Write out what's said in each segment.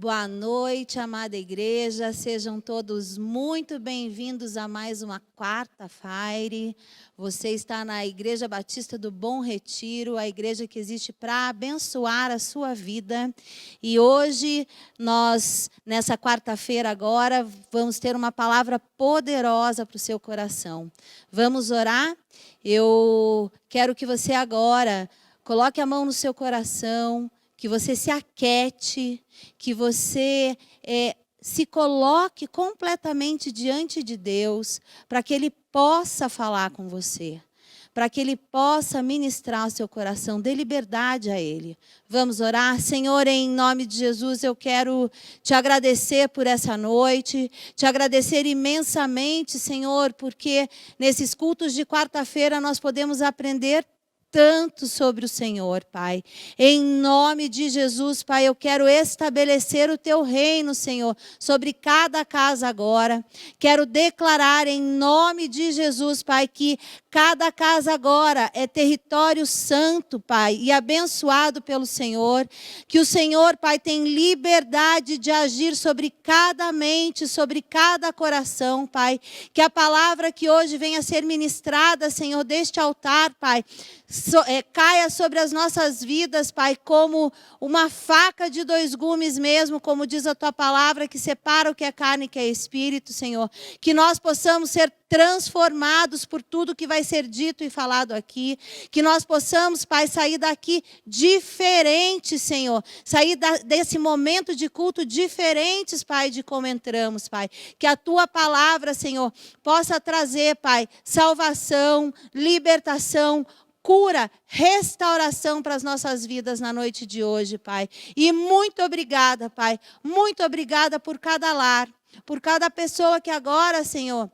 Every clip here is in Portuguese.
Boa noite, amada igreja. Sejam todos muito bem-vindos a mais uma quarta-feira. Você está na Igreja Batista do Bom Retiro, a igreja que existe para abençoar a sua vida. E hoje, nós, nessa quarta-feira agora, vamos ter uma palavra poderosa para o seu coração. Vamos orar? Eu quero que você agora coloque a mão no seu coração, que você se aquete, que você se coloque completamente diante de Deus, para que Ele possa falar com você, para que Ele possa ministrar o seu coração, dê liberdade a Ele. Vamos orar? Senhor, em nome de Jesus, eu quero te agradecer por essa noite, te agradecer imensamente, Senhor, porque nesses cultos de quarta-feira nós podemos aprender tanto sobre o Senhor, Pai. Em nome de Jesus, Pai, eu quero estabelecer o teu reino, Senhor, sobre cada casa agora. Quero declarar em nome de Jesus, Pai, que cada casa agora é território santo, Pai, e abençoado pelo Senhor. Que o Senhor, Pai, tem liberdade de agir sobre cada mente, sobre cada coração, Pai. Que a palavra que hoje venha a ser ministrada, Senhor, deste altar, Pai, caia sobre as nossas vidas, Pai, como uma faca de dois gumes mesmo, como diz a Tua palavra, que separa o que é carne e o que é espírito, Senhor. Que nós possamos ser transformados por tudo que vai ser dito e falado aqui. Que nós possamos, Pai, sair daqui diferentes, Senhor. Sair desse momento de culto diferentes, Pai, de como entramos, Pai. Que a Tua palavra, Senhor, possa trazer, Pai, salvação, libertação, cura, restauração para as nossas vidas na noite de hoje, Pai. E muito obrigada, Pai. Muito obrigada por cada lar, por cada pessoa que agora, Senhor,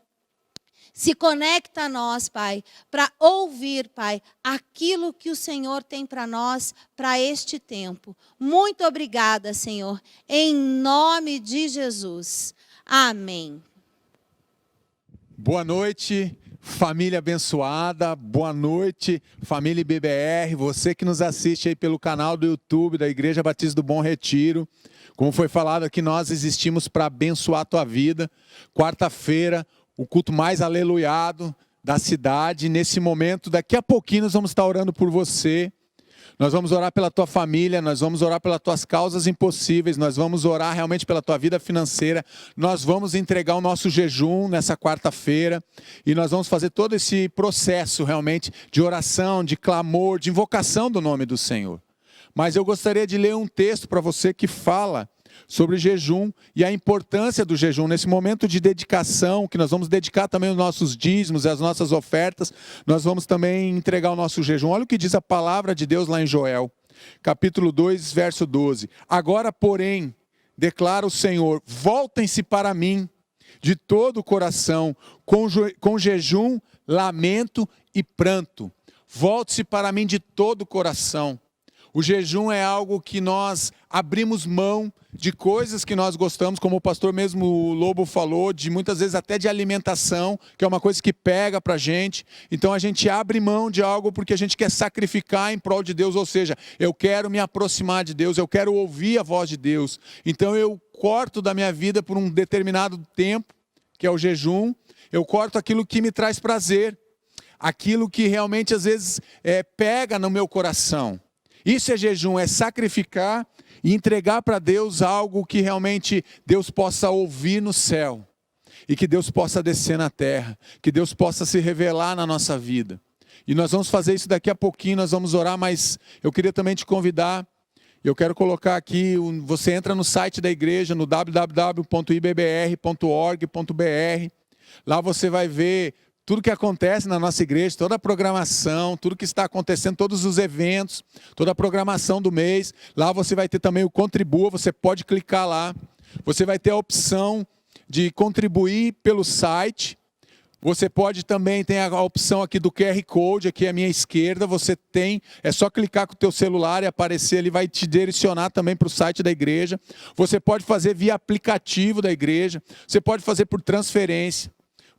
se conecta a nós, Pai, para ouvir, Pai, aquilo que o Senhor tem para nós, para este tempo. Muito obrigada, Senhor, em nome de Jesus. Amém. Boa noite, família abençoada. Boa noite, família IBBR. Você que nos assiste aí pelo canal do YouTube da Igreja Batista do Bom Retiro. Como foi falado aqui, nós existimos para abençoar a tua vida. Quarta-feira, o culto mais aleluiado da cidade. Nesse momento, daqui a pouquinho nós vamos estar orando por você. Nós vamos orar pela tua família, nós vamos orar pelas tuas causas impossíveis, nós vamos orar realmente pela tua vida financeira, nós vamos entregar o nosso jejum nessa quarta-feira e nós vamos fazer todo esse processo realmente de oração, de clamor, de invocação do nome do Senhor. Mas eu gostaria de ler um texto para você que fala sobre jejum e a importância do jejum nesse momento de dedicação, que nós vamos dedicar também os nossos dízimos e as nossas ofertas, nós vamos também entregar o nosso jejum. Olha o que diz a palavra de Deus lá em Joel, capítulo 2, verso 12. Agora, porém, declara o Senhor, voltem-se para mim de todo o coração, com jejum, lamento e pranto. Volte-se para mim de todo o coração. O jejum é algo que nós abrimos mão de coisas que nós gostamos, como o pastor mesmo o Lobo falou, de muitas vezes até de alimentação, que é uma coisa que pega para a gente. Então a gente abre mão de algo porque a gente quer sacrificar em prol de Deus, ou seja, eu quero me aproximar de Deus, eu quero ouvir a voz de Deus. Então eu corto da minha vida por um determinado tempo, que é o jejum, eu corto aquilo que me traz prazer, aquilo que realmente às vezes pega no meu coração. Isso é jejum, é sacrificar e entregar para Deus algo que realmente Deus possa ouvir no céu. E que Deus possa descer na terra. Que Deus possa se revelar na nossa vida. E nós vamos fazer isso daqui a pouquinho, nós vamos orar, mas eu queria também te convidar. Eu quero colocar aqui, você entra no site da igreja, no www.ibbr.org.br. Lá você vai ver tudo que acontece na nossa igreja, toda a programação, tudo que está acontecendo, todos os eventos, toda a programação do mês. Lá você vai ter também o Contribua, você pode clicar lá. Você vai ter a opção de contribuir pelo site. Você pode também, tem a opção aqui do QR Code, aqui à minha esquerda, você tem, é só clicar com o teu celular e aparecer, ele vai te direcionar também para o site da igreja. Você pode fazer via aplicativo da igreja, você pode fazer por transferência.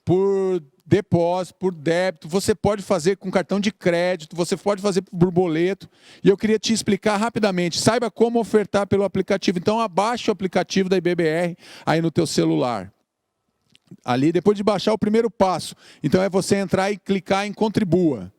por depósito, por débito, você pode fazer com cartão de crédito, você pode fazer por boleto. E eu queria te explicar rapidamente. Saiba como ofertar pelo aplicativo. Então, abaixe o aplicativo da IBBR aí no teu celular. Ali, depois de baixar, o primeiro passo. Então, é você entrar e clicar em Contribua.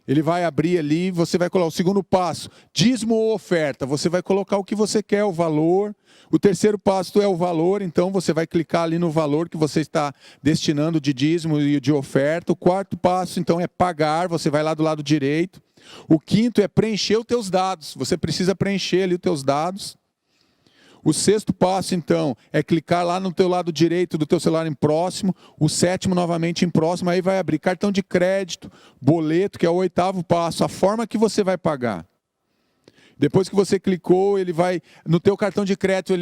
Ele vai abrir ali, você vai colocar o segundo passo, dízimo ou oferta. Você vai colocar o que você quer, o valor. O terceiro passo é o valor, então você vai clicar ali no valor que você está destinando de dízimo e de oferta. O quarto passo, então, é pagar, você vai lá do lado direito. O quinto é preencher os teus dados, você precisa preencher ali os teus dados. O sexto passo, então, é clicar lá no teu lado direito do teu celular em próximo. O sétimo, novamente, em próximo. Aí vai abrir cartão de crédito, boleto, que é o oitavo passo, a forma que você vai pagar. Depois que você clicou, ele vai... No teu cartão de crédito,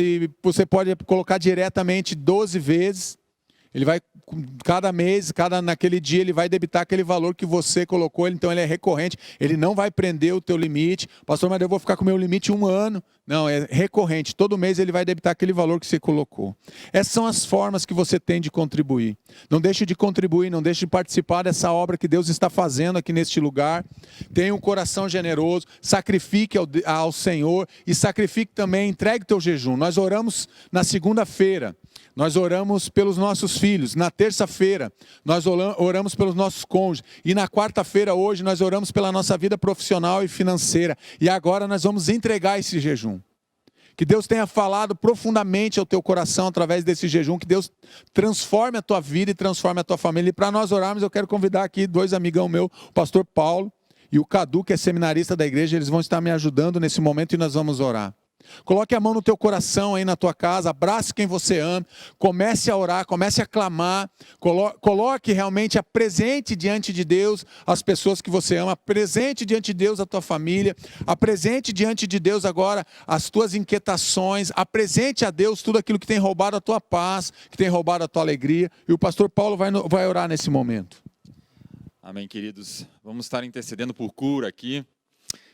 você pode colocar diretamente 12 vezes. Ele vai, cada mês, naquele dia, ele vai debitar aquele valor que você colocou, então ele é recorrente, ele não vai prender o teu limite. Pastor, mas eu vou ficar com o meu limite 1 ano. Não, é recorrente, todo mês ele vai debitar aquele valor que você colocou. Essas são as formas que você tem de contribuir. Não deixe de contribuir, não deixe de participar dessa obra que Deus está fazendo aqui neste lugar. Tenha um coração generoso, sacrifique ao Senhor e sacrifique também, entregue teu jejum. Nós oramos na segunda-feira. Nós oramos pelos nossos filhos. Na terça-feira, nós oramos pelos nossos cônjuges. E na quarta-feira, hoje, nós oramos pela nossa vida profissional e financeira. E agora nós vamos entregar esse jejum. Que Deus tenha falado profundamente ao teu coração através desse jejum. Que Deus transforme a tua vida e transforme a tua família. E para nós orarmos, eu quero convidar aqui 2 amigão meus, o pastor Paulo e o Cadu, que é seminarista da igreja. Eles vão estar me ajudando nesse momento e nós vamos orar. Coloque a mão no teu coração aí na tua casa, abrace quem você ama, comece a orar, comece a clamar, coloque realmente, apresente diante de Deus as pessoas que você ama, apresente diante de Deus a tua família, apresente diante de Deus agora as tuas inquietações, apresente a Deus tudo aquilo que tem roubado a tua paz, que tem roubado a tua alegria, e o pastor Paulo vai orar nesse momento. Amém, queridos. Vamos estar intercedendo por cura aqui.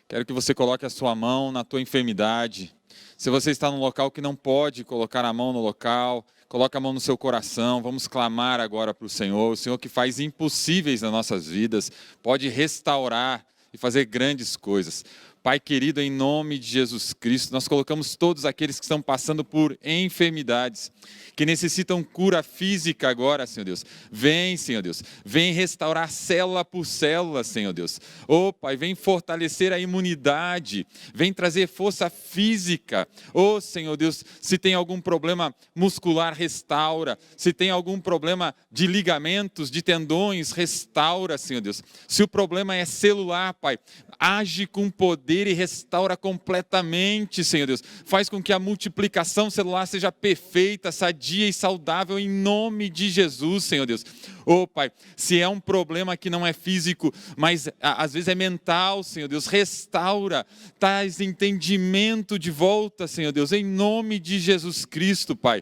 Quero que você coloque a sua mão na tua enfermidade. Se você está num local que não pode colocar a mão no local, coloque a mão no seu coração. Vamos clamar agora para o Senhor que faz impossíveis nas nossas vidas, pode restaurar e fazer grandes coisas. Pai querido, em nome de Jesus Cristo, nós colocamos todos aqueles que estão passando por enfermidades, que necessitam cura física agora, Senhor Deus. Vem, Senhor Deus, vem restaurar célula por célula, Senhor Deus. Ô Pai, vem fortalecer a imunidade, vem trazer força física. Ô Senhor Deus, se tem algum problema muscular, restaura. Se tem algum problema de ligamentos, de tendões, restaura, Senhor Deus. Se o problema é celular, Pai, age com poder e restaura completamente, Senhor Deus. Faz com que a multiplicação celular seja perfeita, sadia e saudável em nome de Jesus, Senhor Deus. Ô Pai, se é um problema que não é físico, mas às vezes é mental, Senhor Deus, restaura, traz entendimento de volta, Senhor Deus, em nome de Jesus Cristo, Pai.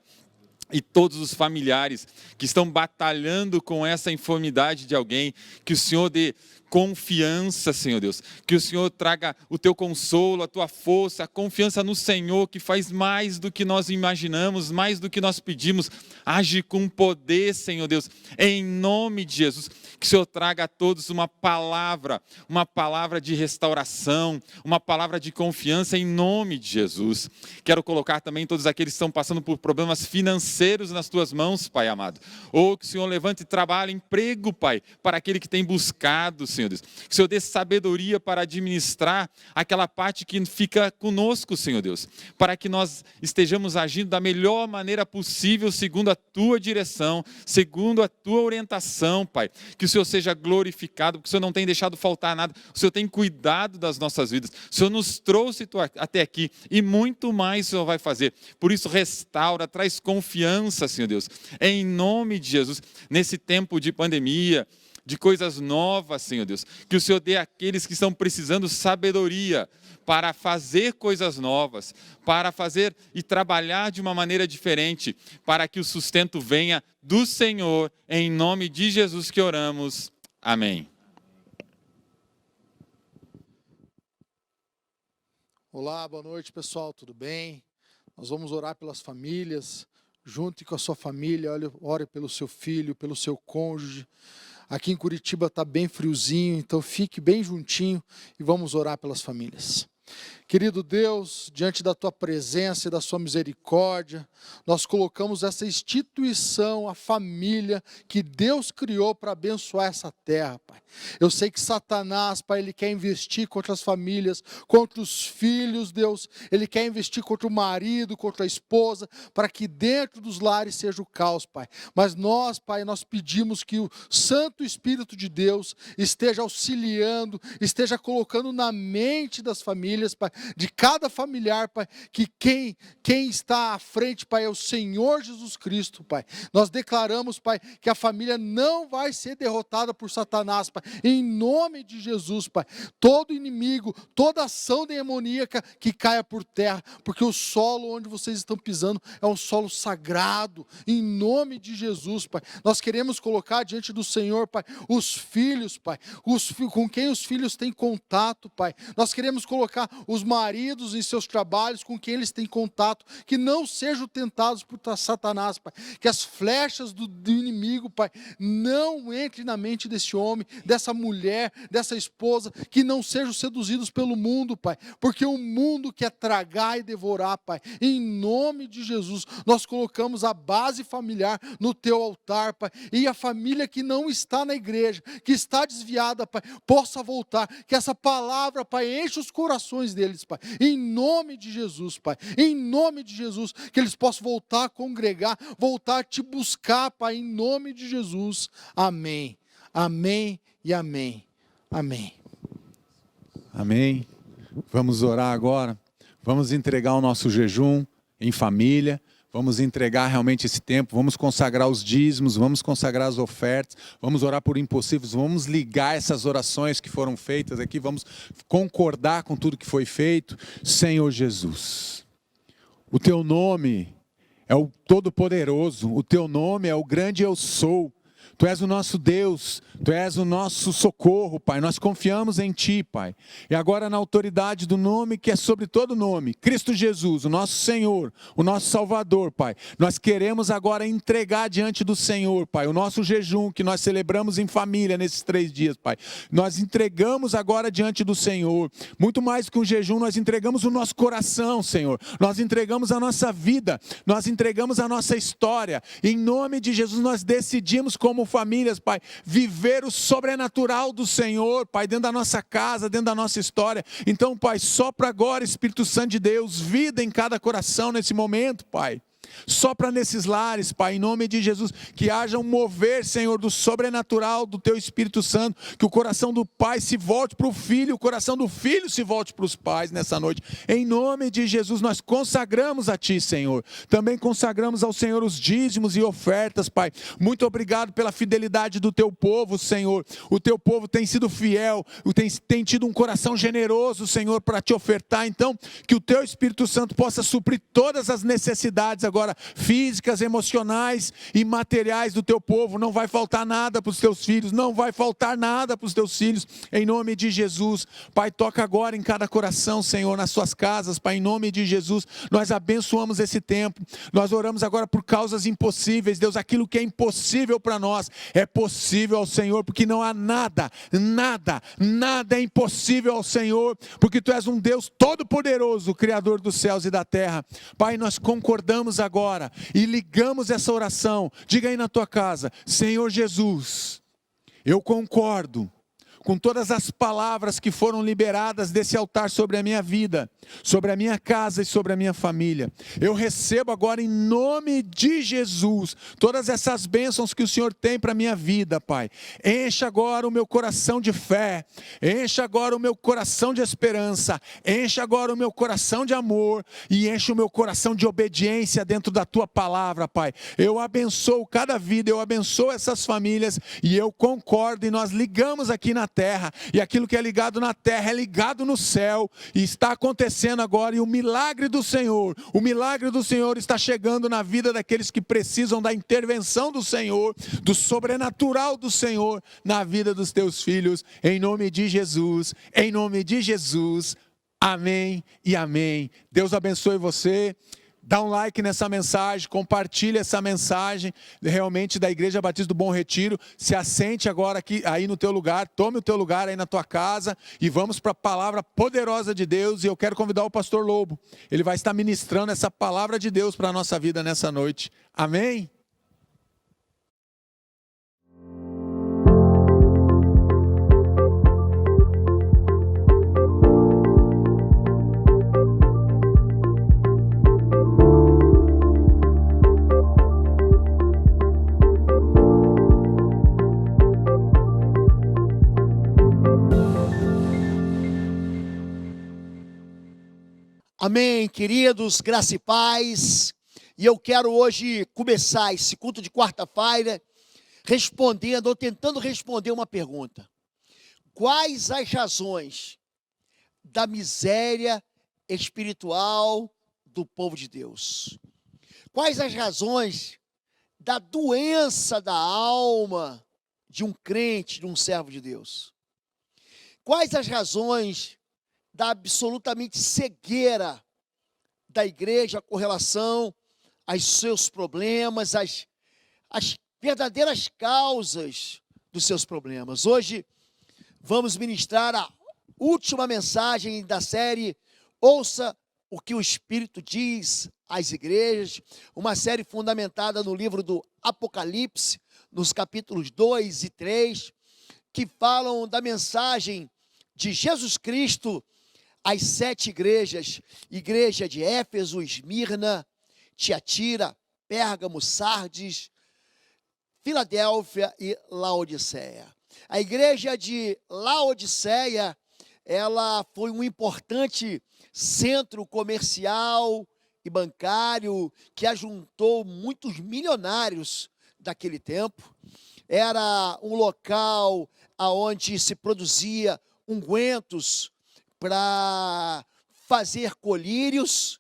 E todos os familiares que estão batalhando com essa enfermidade de alguém, que o Senhor dê confiança, Senhor Deus, que o Senhor traga o teu consolo, a tua força, a confiança no Senhor, que faz mais do que nós imaginamos, mais do que nós pedimos. Age com poder, Senhor Deus, em nome de Jesus, que o Senhor traga a todos uma palavra de restauração, uma palavra de confiança em nome de Jesus. Quero colocar também todos aqueles que estão passando por problemas financeiros nas tuas mãos, Pai amado. Ou que o Senhor levante trabalho, emprego, Pai, para aquele que tem buscado, Senhor Deus. Que o Senhor dê sabedoria para administrar aquela parte que fica conosco, Senhor Deus. Para que nós estejamos agindo da melhor maneira possível, segundo a tua direção, segundo a tua orientação, Pai. Que o Senhor seja glorificado, porque o Senhor não tem deixado faltar nada. O Senhor tem cuidado das nossas vidas. O Senhor nos trouxe até aqui e muito mais o Senhor vai fazer. Por isso, restaura, traz confiança, Senhor Deus. Em nome de Jesus, nesse tempo de pandemia, de coisas novas, Senhor Deus. Que o Senhor dê àqueles que estão precisando sabedoria para fazer coisas novas, para fazer e trabalhar de uma maneira diferente, para que o sustento venha do Senhor, em nome de Jesus que oramos. Amém. Olá, boa noite pessoal, tudo bem? Nós vamos orar pelas famílias. junte com a sua família, ore pelo seu filho, pelo seu cônjuge. Aqui em Curitiba está bem friozinho, então fique bem juntinho e vamos orar pelas famílias. Querido Deus, diante da Tua presença e da Sua misericórdia, nós colocamos essa instituição, a família, que Deus criou para abençoar essa terra, Pai. Eu sei que Satanás, Pai, ele quer investir contra as famílias, contra os filhos, Deus. Ele quer investir contra o marido, contra a esposa, para que dentro dos lares seja o caos, Pai. Mas nós, Pai, nós pedimos que o Santo Espírito de Deus esteja auxiliando, esteja colocando na mente das famílias, Pai, de cada familiar, Pai, que quem está à frente, Pai, é o Senhor Jesus Cristo, Pai. Nós declaramos, Pai, que a família não vai ser derrotada por Satanás, Pai, em nome de Jesus, Pai. Todo inimigo, toda ação demoníaca que caia por terra, porque o solo onde vocês estão pisando é um solo sagrado, em nome de Jesus, Pai. Nós queremos colocar diante do Senhor, Pai, os filhos, Pai, com quem os filhos têm contato, Pai. Nós queremos colocar os maridos em seus trabalhos, com quem eles têm contato, que não sejam tentados por Satanás, Pai. Que as flechas do inimigo, Pai, não entrem na mente desse homem, dessa mulher, dessa esposa, que não sejam seduzidos pelo mundo, Pai. Porque o mundo quer tragar e devorar, Pai. Em nome de Jesus, nós colocamos a base familiar no Teu altar, Pai. E a família que não está na igreja, que está desviada, Pai, possa voltar. Que essa palavra, Pai, enche os corações deles, Pai, em nome de Jesus, Pai, em nome de Jesus, que eles possam voltar a congregar, voltar a Te buscar, Pai, em nome de Jesus, amém, amém e amém, amém. Amém. Vamos orar agora, vamos entregar o nosso jejum em família, vamos entregar realmente esse tempo, vamos consagrar os dízimos, vamos consagrar as ofertas, vamos orar por impossíveis, vamos ligar essas orações que foram feitas aqui, vamos concordar com tudo que foi feito. Senhor Jesus, o Teu nome é o Todo-Poderoso, o Teu nome é o grande Eu Sou. Tu és o nosso Deus, Tu és o nosso socorro, Pai. Nós confiamos em Ti, Pai. E agora na autoridade do nome que é sobre todo nome, Cristo Jesus, o nosso Senhor, o nosso Salvador, Pai. Nós queremos agora entregar diante do Senhor, Pai, o nosso jejum que nós celebramos em família nesses 3 dias, Pai. Nós entregamos agora diante do Senhor. Muito mais que um jejum, nós entregamos o nosso coração, Senhor. Nós entregamos a nossa vida, nós entregamos a nossa história. Em nome de Jesus nós decidimos como famílias, Pai, viver o sobrenatural do Senhor, Pai, dentro da nossa casa, dentro da nossa história. Então, Pai, sopra agora, Espírito Santo de Deus, vida em cada coração nesse momento, Pai. Sopra nesses lares, Pai, em nome de Jesus, que haja um mover, Senhor, do sobrenatural do Teu Espírito Santo, que o coração do Pai se volte para o Filho, o coração do Filho se volte para os pais nessa noite. Em nome de Jesus, nós consagramos a Ti, Senhor. Também consagramos ao Senhor os dízimos e ofertas, Pai. Muito obrigado pela fidelidade do Teu povo, Senhor. O Teu povo tem sido fiel, tem tido um coração generoso, Senhor, para Te ofertar. Então, que o Teu Espírito Santo possa suprir todas as necessidades agora, físicas, emocionais e materiais do Teu povo. Não vai faltar nada para os Teus filhos, não vai faltar nada para os Teus filhos, em nome de Jesus. Pai, toca agora em cada coração, Senhor, nas suas casas, Pai, em nome de Jesus. Nós abençoamos esse tempo, nós oramos agora por causas impossíveis, Deus. Aquilo que é impossível para nós é possível ao Senhor, porque não há nada é impossível ao Senhor, porque Tu és um Deus todo-poderoso, Criador dos céus e da terra. Pai, nós concordamos agora e ligamos essa oração. Diga aí na tua casa: Senhor Jesus, eu concordo com todas as palavras que foram liberadas desse altar sobre a minha vida, sobre a minha casa e sobre a minha família. Eu recebo agora em nome de Jesus todas essas bênçãos que o Senhor tem para a minha vida, Pai. Encha agora o meu coração de fé, encha agora o meu coração de esperança, encha agora o meu coração de amor e enche o meu coração de obediência dentro da Tua palavra, Pai. Eu abençoo cada vida, eu abençoo essas famílias e eu concordo, e nós ligamos aqui na terra, e aquilo que é ligado na terra é ligado no céu, e está acontecendo agora, e o milagre do Senhor está chegando na vida daqueles que precisam da intervenção do Senhor, do sobrenatural do Senhor na vida dos Teus filhos, em nome de Jesus, amém e amém. Deus abençoe você. Dá um like nessa mensagem, compartilha essa mensagem realmente da Igreja Batista do Bom Retiro. Se assente agora aqui, aí no teu lugar, tome o teu lugar aí na tua casa e vamos para a palavra poderosa de Deus. E eu quero convidar o pastor Lobo. Ele vai estar ministrando essa palavra de Deus para a nossa vida nessa noite. Amém? Amém, queridos, graça e paz. E eu quero hoje começar esse culto de quarta-feira respondendo ou tentando responder uma pergunta. Quais as razões da miséria espiritual do povo de Deus? Quais as razões da doença da alma de um crente, de um servo de Deus? Quais as razões da absolutamente cegueira da igreja com relação aos seus problemas, as verdadeiras causas dos seus problemas? Hoje vamos ministrar a última mensagem da série Ouça o que o Espírito diz às igrejas, uma série fundamentada no livro do Apocalipse, nos capítulos 2 e 3, que falam da mensagem de Jesus Cristo às 7 igrejas: igreja de Éfeso, Esmirna, Tiatira, Pérgamo, Sardes, Filadélfia e Laodiceia. A igreja de Laodiceia, ela foi um importante centro comercial e bancário que ajuntou muitos milionários daquele tempo. Era um local onde se produzia ungüentos para fazer colírios.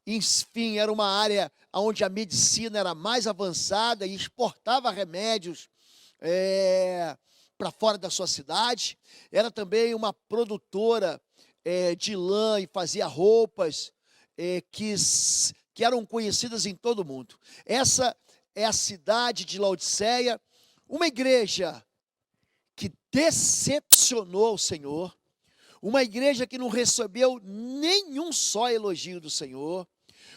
Enfim, era uma área onde a medicina era mais avançada e exportava remédios para fora da sua cidade. Era também uma produtora de lã e fazia roupas que eram conhecidas em todo o mundo. Essa é a cidade de Laodiceia, uma igreja que decepcionou o Senhor, uma igreja que não recebeu nenhum só elogio do Senhor,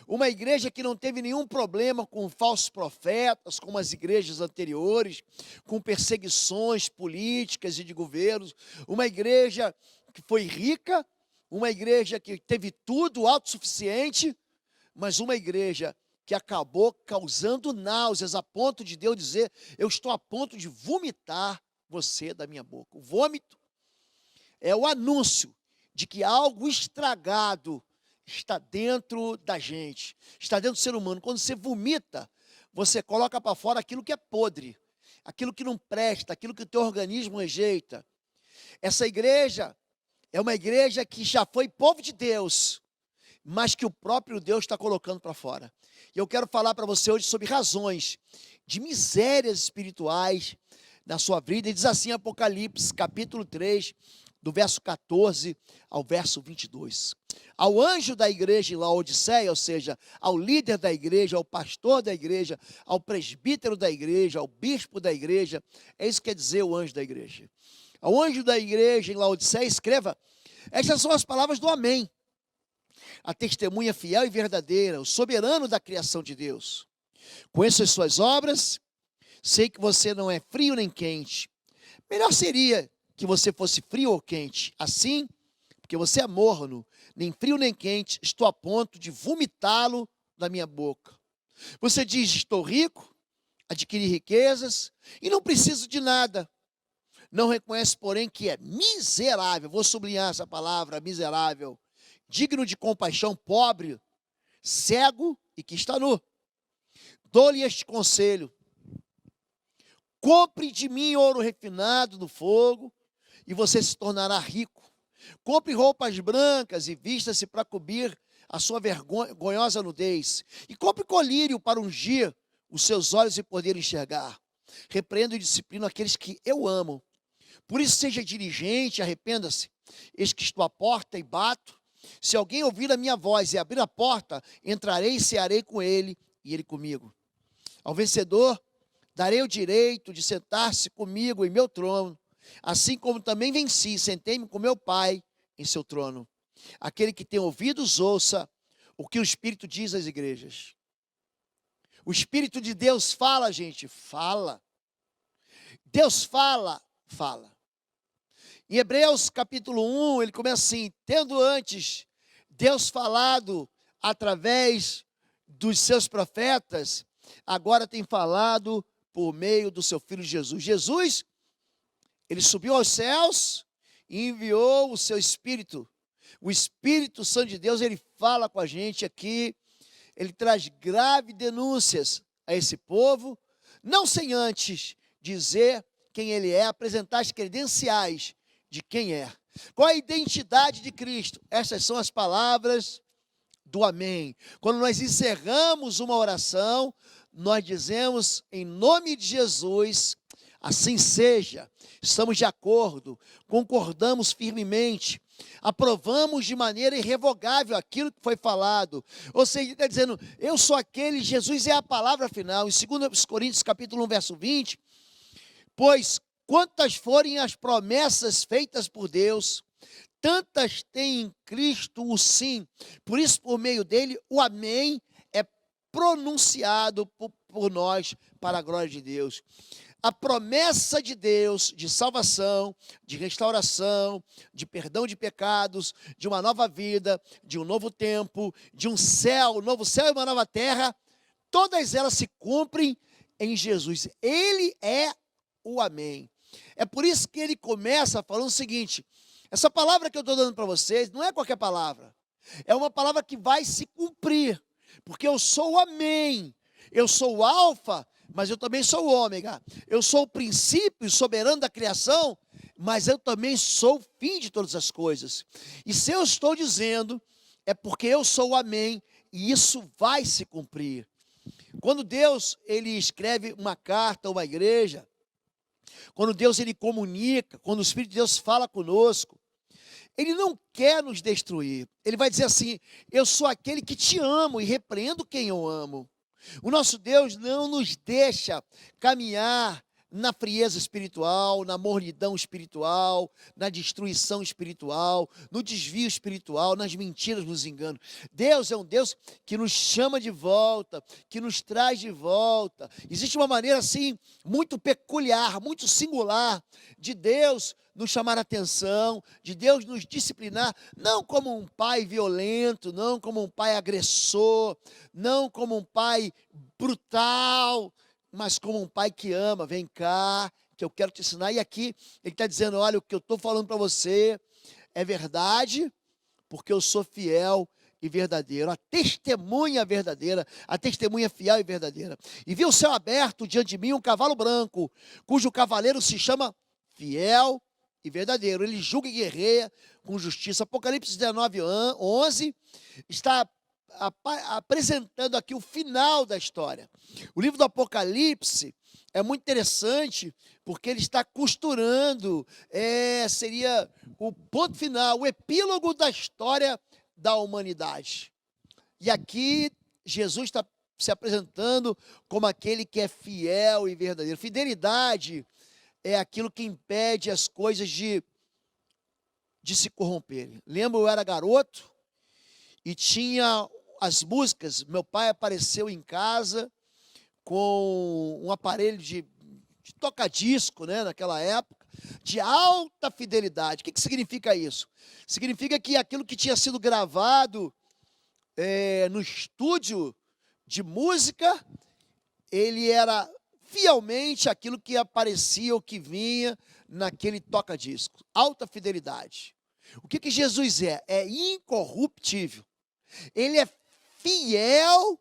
uma igreja que não teve nenhum problema com falsos profetas, como as igrejas anteriores, com perseguições políticas e de governos, uma igreja que foi rica, uma igreja que teve tudo autossuficiente, mas uma igreja que acabou causando náuseas a ponto de Deus dizer: eu estou a ponto de vomitar você da minha boca. O vômito é o anúncio de que algo estragado está dentro da gente, está dentro do ser humano. Quando você vomita, você coloca para fora aquilo que é podre, aquilo que não presta, aquilo que o teu organismo rejeita. Essa igreja é uma igreja que já foi povo de Deus, mas que o próprio Deus está colocando para fora. E eu quero falar para você hoje sobre razões de misérias espirituais na sua vida. E diz assim, Apocalipse, capítulo 3, do verso 14 ao verso 22. Ao anjo da igreja em Laodiceia, ou seja, ao líder da igreja, ao pastor da igreja, ao presbítero da igreja, ao bispo da igreja, é isso que quer dizer o anjo da igreja. Ao anjo da igreja em Laodiceia, escreva: estas são as palavras do Amém, a testemunha fiel e verdadeira, o soberano da criação de Deus. Conheço as suas obras, sei que você não é frio nem quente. Melhor seria que você fosse frio ou quente. Assim, porque você é morno, nem frio nem quente, estou a ponto de vomitá-lo da minha boca. Você diz: estou rico, adquiri riquezas e não preciso de nada. Não reconhece, porém, que é miserável, vou sublinhar essa palavra, miserável, digno de compaixão, pobre, cego e que está nu. Dou-lhe este conselho: compre de mim ouro refinado no fogo, e você se tornará rico. Compre roupas brancas e vista-se para cobrir a sua vergonhosa nudez. E compre colírio para ungir os seus olhos e poder enxergar. Repreendo e disciplino aqueles que eu amo. Por isso seja diligente, arrependa-se. Eis que estou à porta e bato. Se alguém ouvir a minha voz e abrir a porta, entrarei e cearei com ele e ele comigo. Ao vencedor, darei o direito de sentar-se comigo em meu trono, assim como também venci, sentei-me com meu Pai em seu trono. Aquele que tem ouvidos, ouça o que o Espírito diz às igrejas. O Espírito de Deus fala, gente, fala. Deus fala, fala. Em Hebreus capítulo 1, ele começa assim: tendo antes Deus falado através dos seus profetas, agora tem falado por meio do seu Filho Jesus. Jesus, ele subiu aos céus e enviou o seu Espírito. O Espírito Santo de Deus, ele fala com a gente aqui, ele traz graves denúncias a esse povo, não sem antes dizer quem ele é, apresentar as credenciais de quem é. Qual a identidade de Cristo? Essas são as palavras do amém. Quando nós encerramos uma oração, nós dizemos em nome de Jesus, assim seja. Estamos de acordo, concordamos firmemente, aprovamos de maneira irrevogável aquilo que foi falado. Ou seja, ele está dizendo, eu sou aquele, Jesus é a palavra final. Em 2 Coríntios capítulo 1, verso 20, pois quantas forem as promessas feitas por Deus, tantas tem em Cristo o sim. Por isso, por meio dele, o amém é pronunciado por nós para a glória de Deus. A promessa de Deus de salvação, de restauração, de perdão de pecados, de uma nova vida, de um novo tempo, de um novo céu e uma nova terra, todas elas se cumprem em Jesus. Ele é o amém. É por isso que ele começa falando o seguinte: essa palavra que eu estou dando para vocês não é qualquer palavra, é uma palavra que vai se cumprir, porque eu sou o amém, eu sou o alfa, mas eu também sou o ômega, eu sou o princípio soberano da criação, mas eu também sou o fim de todas as coisas. E se eu estou dizendo, é porque eu sou o amém, e isso vai se cumprir. Quando Deus, ele escreve uma carta a uma igreja, quando Deus, ele comunica, quando o Espírito de Deus fala conosco, ele não quer nos destruir. Ele vai dizer assim, eu sou aquele que te amo e repreendo quem eu amo. O nosso Deus não nos deixa caminhar na frieza espiritual, na mornidão espiritual, na destruição espiritual, no desvio espiritual, nas mentiras, nos enganos. Deus é um Deus que nos chama de volta, que nos traz de volta. Existe uma maneira assim, muito peculiar, muito singular, de Deus nos chamar a atenção, de Deus nos disciplinar, não como um pai violento, não como um pai agressor, não como um pai brutal, mas como um pai que ama. Vem cá, que eu quero te ensinar. E aqui ele está dizendo, olha, o que eu estou falando para você é verdade, porque eu sou fiel e verdadeiro. A testemunha verdadeira, a testemunha fiel e verdadeira. E vi o céu aberto diante de mim, um cavalo branco, cujo cavaleiro se chama Fiel e Verdadeiro. Ele julga e guerreia com justiça. Apocalipse 19, 11 está apresentando aqui o final da história. O livro do Apocalipse é muito interessante, porque ele está costurando, seria o ponto final, o epílogo da história da humanidade. E aqui Jesus está se apresentando como aquele que é fiel e verdadeiro. Fidelidade é aquilo que impede as coisas de se corromperem. Lembro, eu era garoto e tinha as músicas. Meu pai apareceu em casa com um aparelho de toca-disco, né, naquela época, de alta fidelidade. O que significa isso? Significa que aquilo que tinha sido gravado no estúdio de música, ele era fielmente aquilo que aparecia ou que vinha naquele toca-disco. Alta fidelidade. O que Jesus é? É incorruptível. Ele é fiel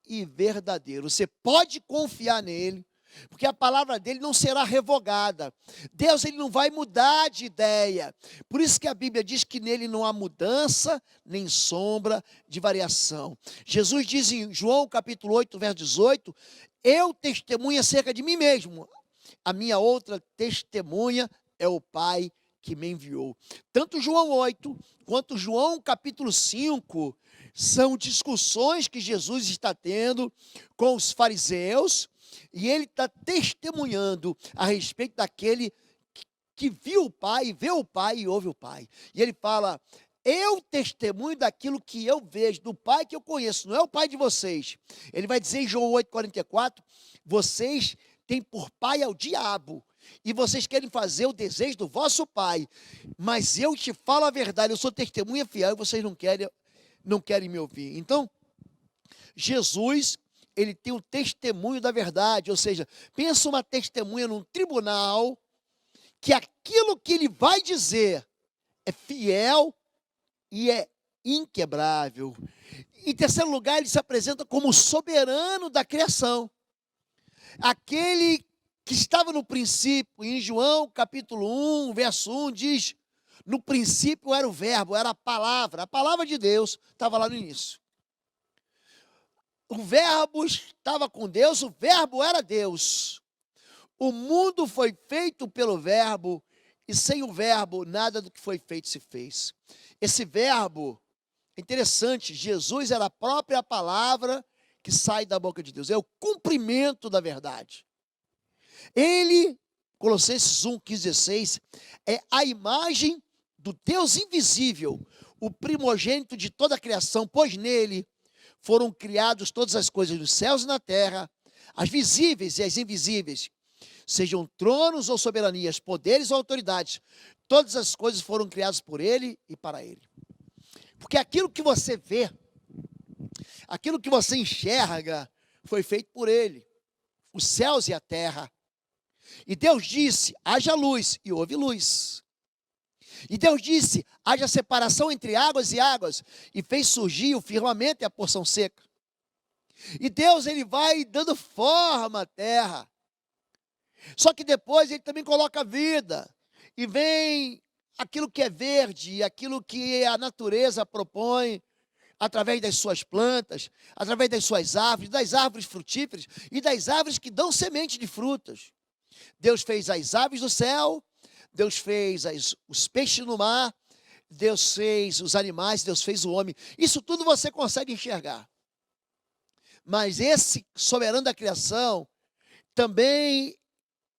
e verdadeiro. Você pode confiar nele, porque a palavra dele não será revogada. Deus, ele não vai mudar de ideia. Por isso que a Bíblia diz que nele não há mudança, nem sombra de variação. Jesus diz em João capítulo 8, verso 18, eu testemunho acerca de mim mesmo. A minha outra testemunha é o Pai que me enviou. Tanto João 8 quanto João capítulo 5 são discussões que Jesus está tendo com os fariseus, e ele está testemunhando a respeito daquele que viu o Pai, vê o Pai e ouve o Pai. E ele fala: eu testemunho daquilo que eu vejo, do Pai que eu conheço, não é o Pai de vocês. Ele vai dizer em João 8,44, vocês têm por pai ao diabo, e vocês querem fazer o desejo do vosso pai, mas eu te falo a verdade, eu sou testemunha fiel, e vocês não querem me ouvir. Então, Jesus, ele tem o testemunho da verdade, ou seja, pensa uma testemunha num tribunal, que aquilo que ele vai dizer é fiel e é inquebrável. Em terceiro lugar, ele se apresenta como soberano da criação. Aquele que estava no princípio, em João capítulo 1, verso 1, diz: no princípio era o verbo, era a palavra de Deus, estava lá no início. O verbo estava com Deus, o verbo era Deus. O mundo foi feito pelo verbo, e sem o verbo, nada do que foi feito se fez. Esse verbo, é interessante, Jesus era a própria palavra que sai da boca de Deus, é o cumprimento da verdade. Ele, Colossenses 1, 15, 16, é a imagem do Deus invisível, o primogênito de toda a criação, pois nele foram criadas todas as coisas nos céus e na terra, as visíveis e as invisíveis, sejam tronos ou soberanias, poderes ou autoridades, todas as coisas foram criadas por ele e para ele. Porque aquilo que você vê, aquilo que você enxerga, foi feito por ele, os céus e a terra. E Deus disse: haja luz, e houve luz. E Deus disse: haja separação entre águas e águas, e fez surgir o firmamento e a porção seca. E Deus, ele vai dando forma à terra. Só que depois ele também coloca vida, e vem aquilo que é verde, aquilo que a natureza propõe, através das suas plantas, através das suas árvores, das árvores frutíferas e das árvores que dão semente de frutas. Deus fez as aves do céu, Deus fez os peixes no mar, Deus fez os animais, Deus fez o homem. Isso tudo você consegue enxergar. Mas esse soberano da criação, também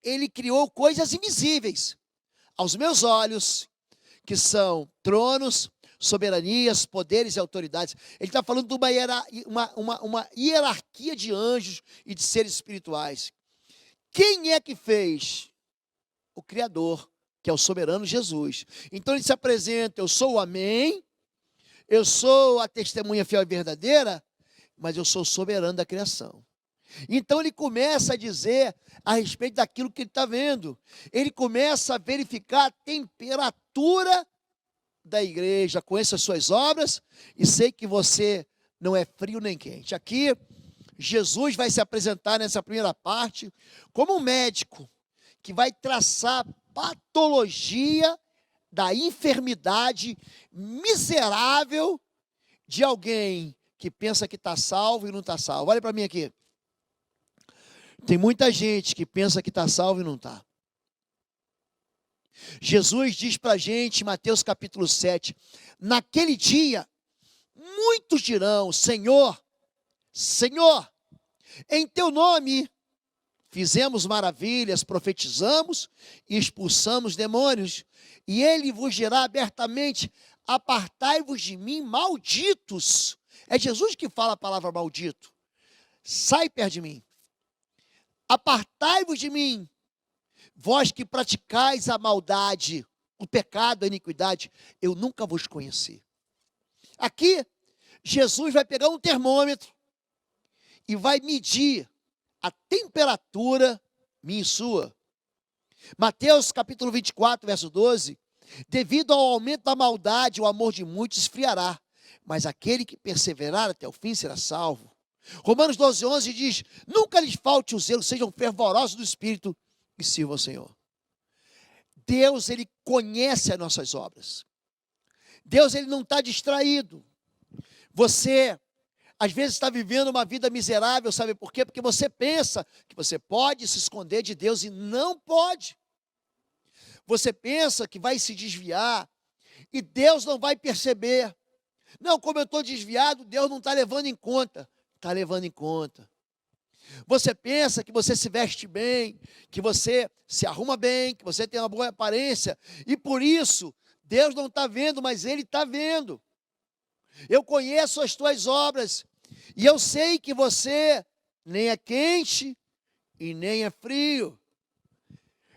ele criou coisas invisíveis aos meus olhos, que são tronos, soberanias, poderes e autoridades. Ele está falando de uma hierarquia de anjos e de seres espirituais. Quem é que fez? O Criador, que é o soberano Jesus. Então ele se apresenta: eu sou o Amém, eu sou a testemunha fiel e verdadeira, mas eu sou o soberano da criação. Então ele começa a dizer a respeito daquilo que ele está vendo. Ele começa a verificar a temperatura da igreja. Conheço as suas obras e sei que você não é frio nem quente. Aqui, Jesus vai se apresentar nessa primeira parte como um médico que vai traçar patologia da enfermidade miserável de alguém que pensa que está salvo e não está salvo. Olha para mim aqui. Tem muita gente que pensa que está salvo e não está. Jesus diz para a gente, em Mateus capítulo 7, naquele dia, muitos dirão: Senhor, Senhor, em teu nome fizemos maravilhas, profetizamos e expulsamos demônios. E ele vos dirá abertamente: apartai-vos de mim, malditos. É Jesus que fala a palavra maldito. Sai perto de mim. Apartai-vos de mim, vós que praticais a maldade, o pecado, a iniquidade, eu nunca vos conheci. Aqui, Jesus vai pegar um termômetro e vai medir a temperatura minha e sua. Mateus capítulo 24, verso 12, devido ao aumento da maldade, o amor de muitos esfriará, mas aquele que perseverar até o fim será salvo. Romanos 12, 11 diz: nunca lhes falte o zelo, sejam fervorosos do Espírito e sirvam ao Senhor. Deus, ele conhece as nossas obras. Deus, ele não está distraído. Você, às vezes, está vivendo uma vida miserável, sabe por quê? Porque você pensa que você pode se esconder de Deus e não pode. Você pensa que vai se desviar e Deus não vai perceber. Não, como eu estou desviado, Deus não está levando em conta. Está levando em conta. Você pensa que você se veste bem, que você se arruma bem, que você tem uma boa aparência, e por isso Deus não está vendo, mas Ele está vendo. Eu conheço as tuas obras, e eu sei que você nem é quente e nem é frio.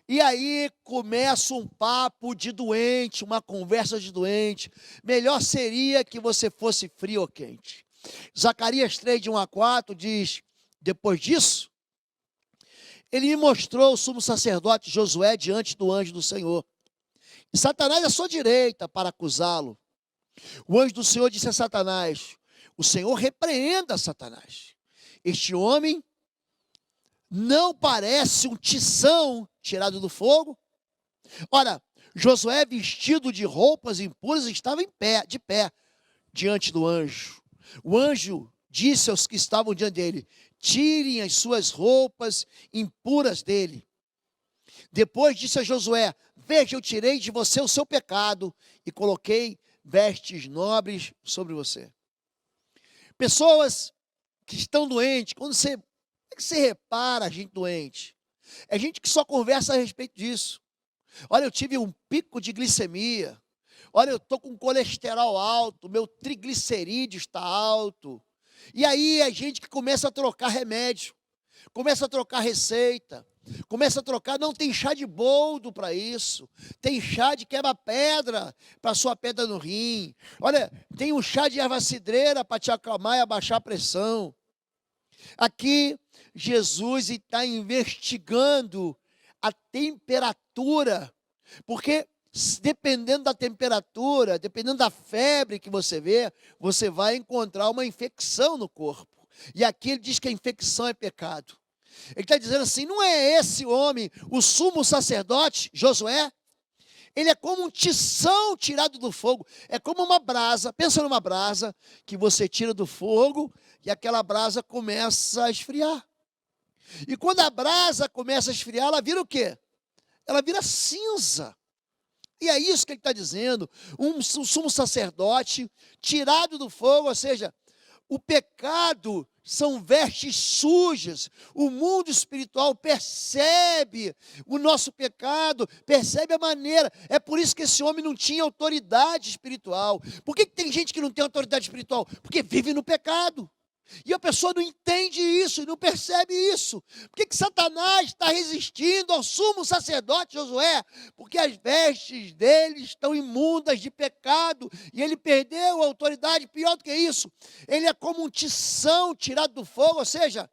E aí começa um papo de doente, uma conversa de doente. Melhor seria que você fosse frio ou quente. Zacarias 3, de 1 a 4 diz: depois disso, ele me mostrou o sumo sacerdote Josué diante do anjo do Senhor. E Satanás à sua direita para acusá-lo. O anjo do Senhor disse a Satanás: o Senhor repreenda Satanás. Este homem não parece um tição tirado do fogo? Ora, Josué, vestido de roupas impuras, estava de pé, diante do anjo. O anjo disse aos que estavam diante dele: tirem as suas roupas impuras dele. Depois disse a Josué: veja, eu tirei de você o seu pecado e coloquei vestes nobres sobre você. Pessoas que estão doentes, como é que você repara a gente doente? É gente que só conversa a respeito disso. Olha, eu tive um pico de glicemia. Olha, eu estou com colesterol alto, meu triglicerídeo está alto. E aí a gente que começa a trocar remédio, começa a trocar receita, começa a trocar, não tem chá de boldo para isso, tem chá de quebra-pedra para sua pedra no rim. Olha, tem um chá de erva cidreira para te acalmar e abaixar a pressão. Aqui, Jesus está investigando a temperatura, porque dependendo da temperatura, dependendo da febre que você vê, você vai encontrar uma infecção no corpo. E aqui ele diz que a infecção é pecado. Ele está dizendo assim: não é esse homem, o sumo sacerdote, Josué? Ele é como um tição tirado do fogo. É como uma brasa. Pensa numa brasa que você tira do fogo e aquela brasa começa a esfriar. E quando a brasa começa a esfriar, ela vira o quê? Ela vira cinza. E é isso que ele está dizendo. Um sumo sacerdote tirado do fogo, ou seja, o pecado são vestes sujas. O mundo espiritual percebe o nosso pecado, percebe a maneira. É por isso que esse homem não tinha autoridade espiritual. Por que tem gente que não tem autoridade espiritual? Porque vive no pecado. E a pessoa não entende isso e não percebe isso. Por que Satanás está resistindo ao sumo sacerdote Josué? Porque as vestes dele estão imundas de pecado e ele perdeu a autoridade. Pior do que isso, ele é como um tição tirado do fogo, ou seja,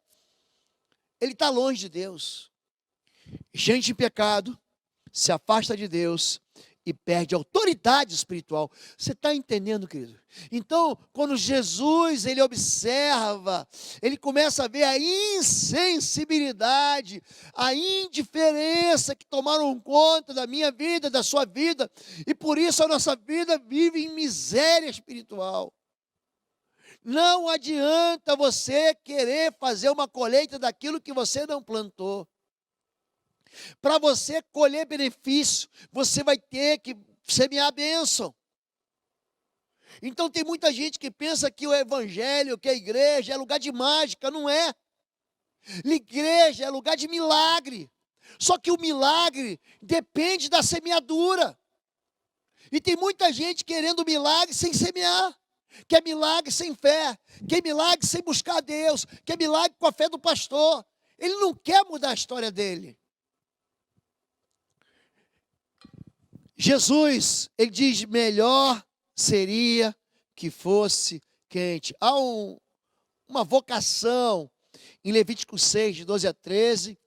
ele está longe de Deus. Gente em pecado se afasta de Deus e perde a autoridade espiritual. Você está entendendo, querido? Então, quando Jesus, ele observa, ele começa a ver a insensibilidade, a indiferença que tomaram conta da minha vida, da sua vida, e por isso a nossa vida vive em miséria espiritual. Não adianta você querer fazer uma colheita daquilo que você não plantou. Para você colher benefício, você vai ter que semear a bênção. Então tem muita gente que pensa que o evangelho, que a igreja é lugar de mágica. Não é. Igreja é lugar de milagre. Só que o milagre depende da semeadura. E tem muita gente querendo milagre sem semear. Quer milagre sem fé. Quer milagre sem buscar a Deus. Quer milagre com a fé do pastor. Ele não quer mudar a história dele. Jesus, ele diz: melhor seria que fosse quente. Há uma vocação em Levítico 6, de 12 a 13,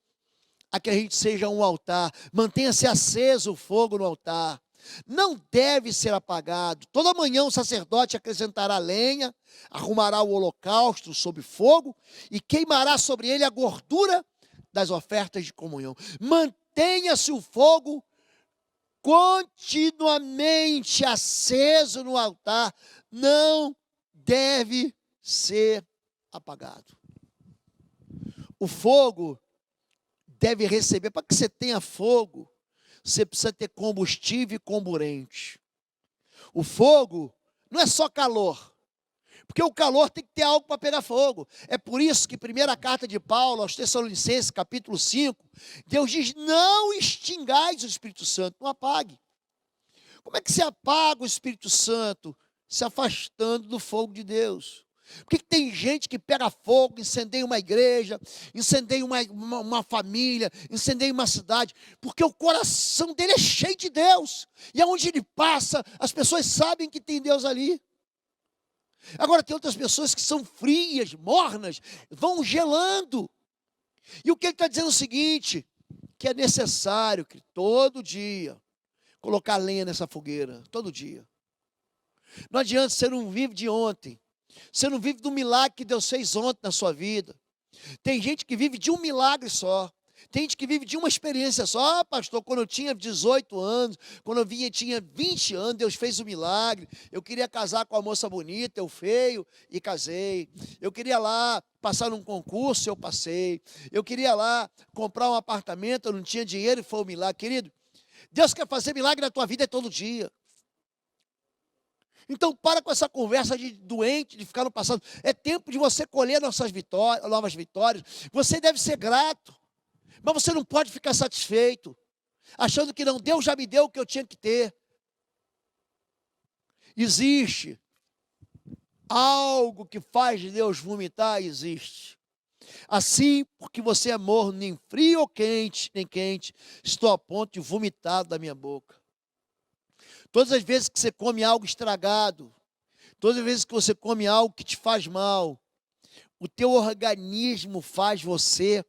a que a gente seja um altar. Mantenha-se aceso o fogo no altar. Não deve ser apagado. Toda manhã o sacerdote acrescentará lenha, arrumará o holocausto sob fogo e queimará sobre ele a gordura das ofertas de comunhão. Mantenha-se o fogo continuamente aceso no altar, não deve ser apagado. O fogo deve receber, para que você tenha fogo, você precisa ter combustível e comburente. O fogo não é só calor, porque o calor tem que ter algo para pegar fogo. É por isso que primeira carta de Paulo aos Tessalonicenses, capítulo 5, Deus diz: não extingais o Espírito Santo, não apague. Como é que se apaga o Espírito Santo? Se afastando do fogo de Deus. Por que tem gente que pega fogo, incendeia uma igreja, incendeia uma família, incendeia uma cidade? Porque o coração dele é cheio de Deus. E aonde ele passa, as pessoas sabem que tem Deus ali. Agora tem outras pessoas que são frias, mornas, vão gelando. E o que ele está dizendo é o seguinte, que é necessário que todo dia colocar lenha nessa fogueira, todo dia. Não adianta, você não vive de ontem. Você não vive do milagre que Deus fez ontem na sua vida. Tem gente que vive de um milagre só. Tem gente que vive de uma experiência só. Ah, pastor, quando eu tinha 18 anos, quando eu tinha 20 anos, Deus fez um milagre. Eu queria casar com uma moça bonita, eu feio, e casei. Eu queria lá passar num concurso, eu passei. Eu queria lá comprar um apartamento, eu não tinha dinheiro e foi um milagre. Querido, Deus quer fazer milagre na tua vida todo dia. Então para com essa conversa de doente, de ficar no passado. É tempo de você colher novas vitórias. Você deve ser grato. Mas você não pode ficar satisfeito, achando que não, Deus já me deu o que eu tinha que ter. Existe algo que faz Deus vomitar, existe. Assim, porque você é morno, nem frio ou quente, nem quente, estou a ponto de vomitar da minha boca. Todas as vezes que você come algo estragado, todas as vezes que você come algo que te faz mal, o teu organismo faz você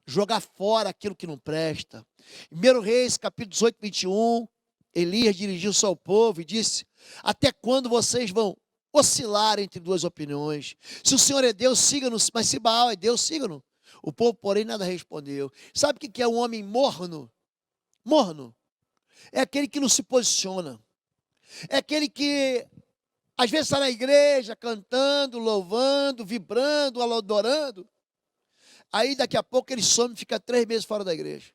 jogar fora aquilo que não presta. 1 Reis, capítulo 18, 21, Elias dirigiu-se ao povo e disse: até quando vocês vão oscilar entre duas opiniões? Se o Senhor é Deus, siga-nos, mas se Baal é Deus, siga-nos. O povo, porém, nada respondeu. Sabe o que é um homem morno? Morno é aquele que não se posiciona. É aquele que às vezes está na igreja cantando, louvando, vibrando, adorando. Aí daqui a pouco ele some e fica 3 meses fora da igreja.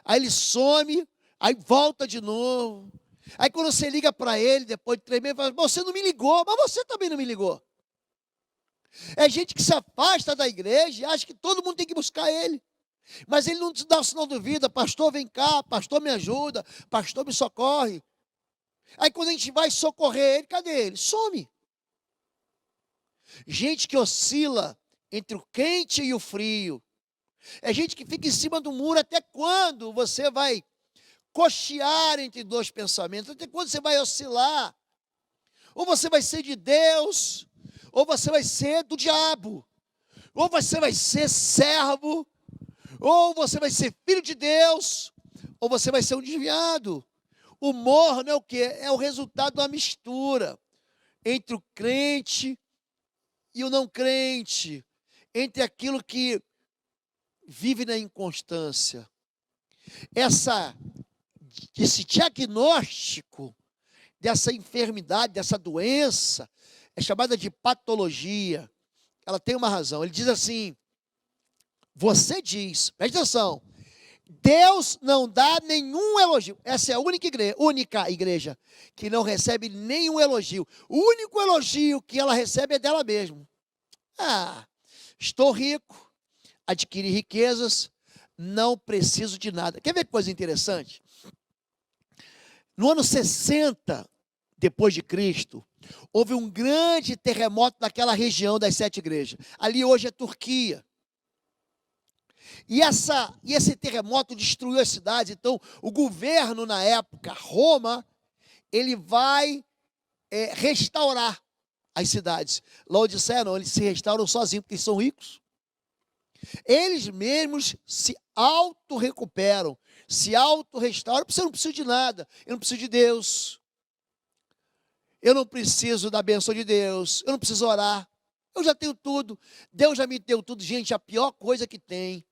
Aí ele some, aí volta de novo. Aí quando você liga para ele, depois de 3 meses, fala: você não me ligou, mas você também não me ligou. É gente que se afasta da igreja e acha que todo mundo tem que buscar ele. Mas ele não te dá o sinal de vida: pastor, vem cá, pastor, me ajuda, pastor, me socorre. Aí quando a gente vai socorrer ele, cadê ele? Some. Gente que oscila entre o quente e o frio. É gente que fica em cima do muro. Até quando você vai cochear entre dois pensamentos? Até quando você vai oscilar? Ou você vai ser de Deus, ou você vai ser do diabo. Ou você vai ser servo, ou você vai ser filho de Deus, ou você vai ser um desviado. O morno é o quê? É o resultado da mistura entre o crente e o não crente, entre aquilo que vive na inconstância. Esse diagnóstico dessa enfermidade, dessa doença, é chamada de patologia. Ela tem uma razão. Ele diz assim: você diz, presta atenção, Deus não dá nenhum elogio. Essa é a única igreja que não recebe nenhum elogio. O único elogio que ela recebe é dela mesma. Ah, estou rico, adquiri riquezas, não preciso de nada. Quer ver que coisa interessante? No ano 60, depois de Cristo, houve um grande terremoto naquela região das 7 igrejas. Ali hoje é Turquia. E esse terremoto destruiu as cidades. Então, o governo na época, Roma, ele vai restaurar as cidades. Laodiceia não, eles se restauram sozinhos, porque eles são ricos. Eles mesmos se auto-recuperam, se auto-restauram. Você não precisa de nada, eu não preciso de Deus. Eu não preciso da bênção de Deus, eu não preciso orar. Eu já tenho tudo, Deus já me deu tudo. Gente, a pior coisa que tem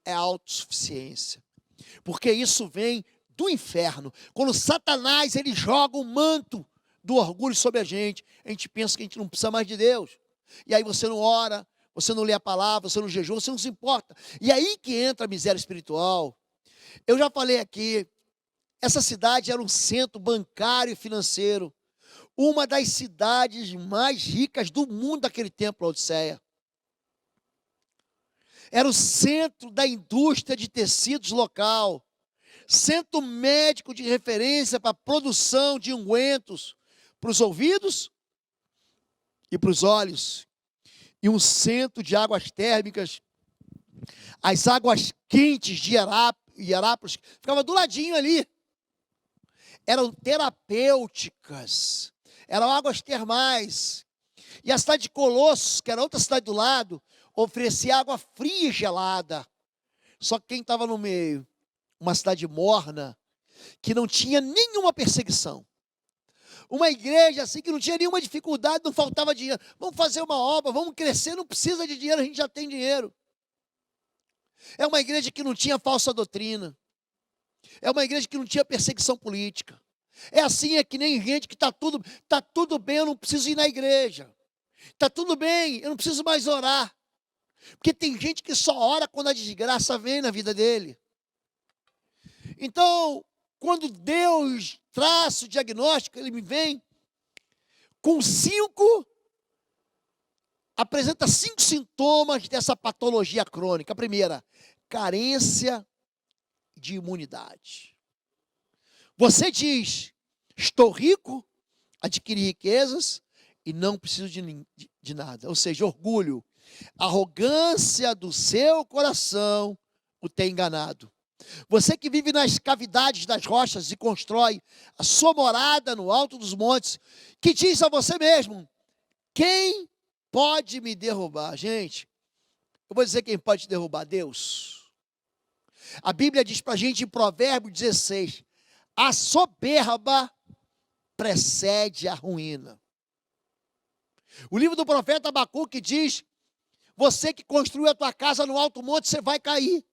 é a autossuficiência, porque isso vem do inferno. Quando Satanás ele joga o manto do orgulho sobre a gente pensa que a gente não precisa mais de Deus, e aí você não ora, você não lê a palavra, você não jejua, você não se importa, e aí que entra a miséria espiritual. Eu já falei aqui, essa cidade era um centro bancário e financeiro, uma das cidades mais ricas do mundo daquele tempo, Laodiceia. Era o centro da indústria de tecidos local, centro médico de referência para a produção de ungüentos para os ouvidos e para os olhos, e um centro de águas térmicas. As águas quentes de Hierápolis ficavam do ladinho ali. Eram terapêuticas, eram águas termais. E a cidade de Colossos, que era outra cidade do lado, oferecia água fria e gelada. Só que quem estava no meio? Uma cidade morna, que não tinha nenhuma perseguição. Uma igreja assim que não tinha nenhuma dificuldade, não faltava dinheiro. Vamos fazer uma obra, vamos crescer, não precisa de dinheiro, a gente já tem dinheiro. É uma igreja que não tinha falsa doutrina. É uma igreja que não tinha perseguição política. É assim, é que nem gente que está tudo bem, eu não preciso ir na igreja. Está tudo bem, eu não preciso mais orar. Porque tem gente que só ora quando a desgraça vem na vida dele. Então, quando Deus traça o diagnóstico, ele me vem com apresenta 5 sintomas dessa patologia crônica. A primeira, carência de imunidade. Você diz, estou rico, adquiri riquezas e não preciso de nada. Ou seja, orgulho, arrogância do seu coração o tem enganado. Você que vive nas cavidades das rochas e constrói a sua morada no alto dos montes, que diz a você mesmo, quem pode me derrubar? Gente, eu vou dizer quem pode te derrubar, Deus. A Bíblia diz para a gente em Provérbios 16, a soberba precede a ruína. O livro do profeta Abacuque diz, você que construiu a tua casa no alto monte, você vai cair.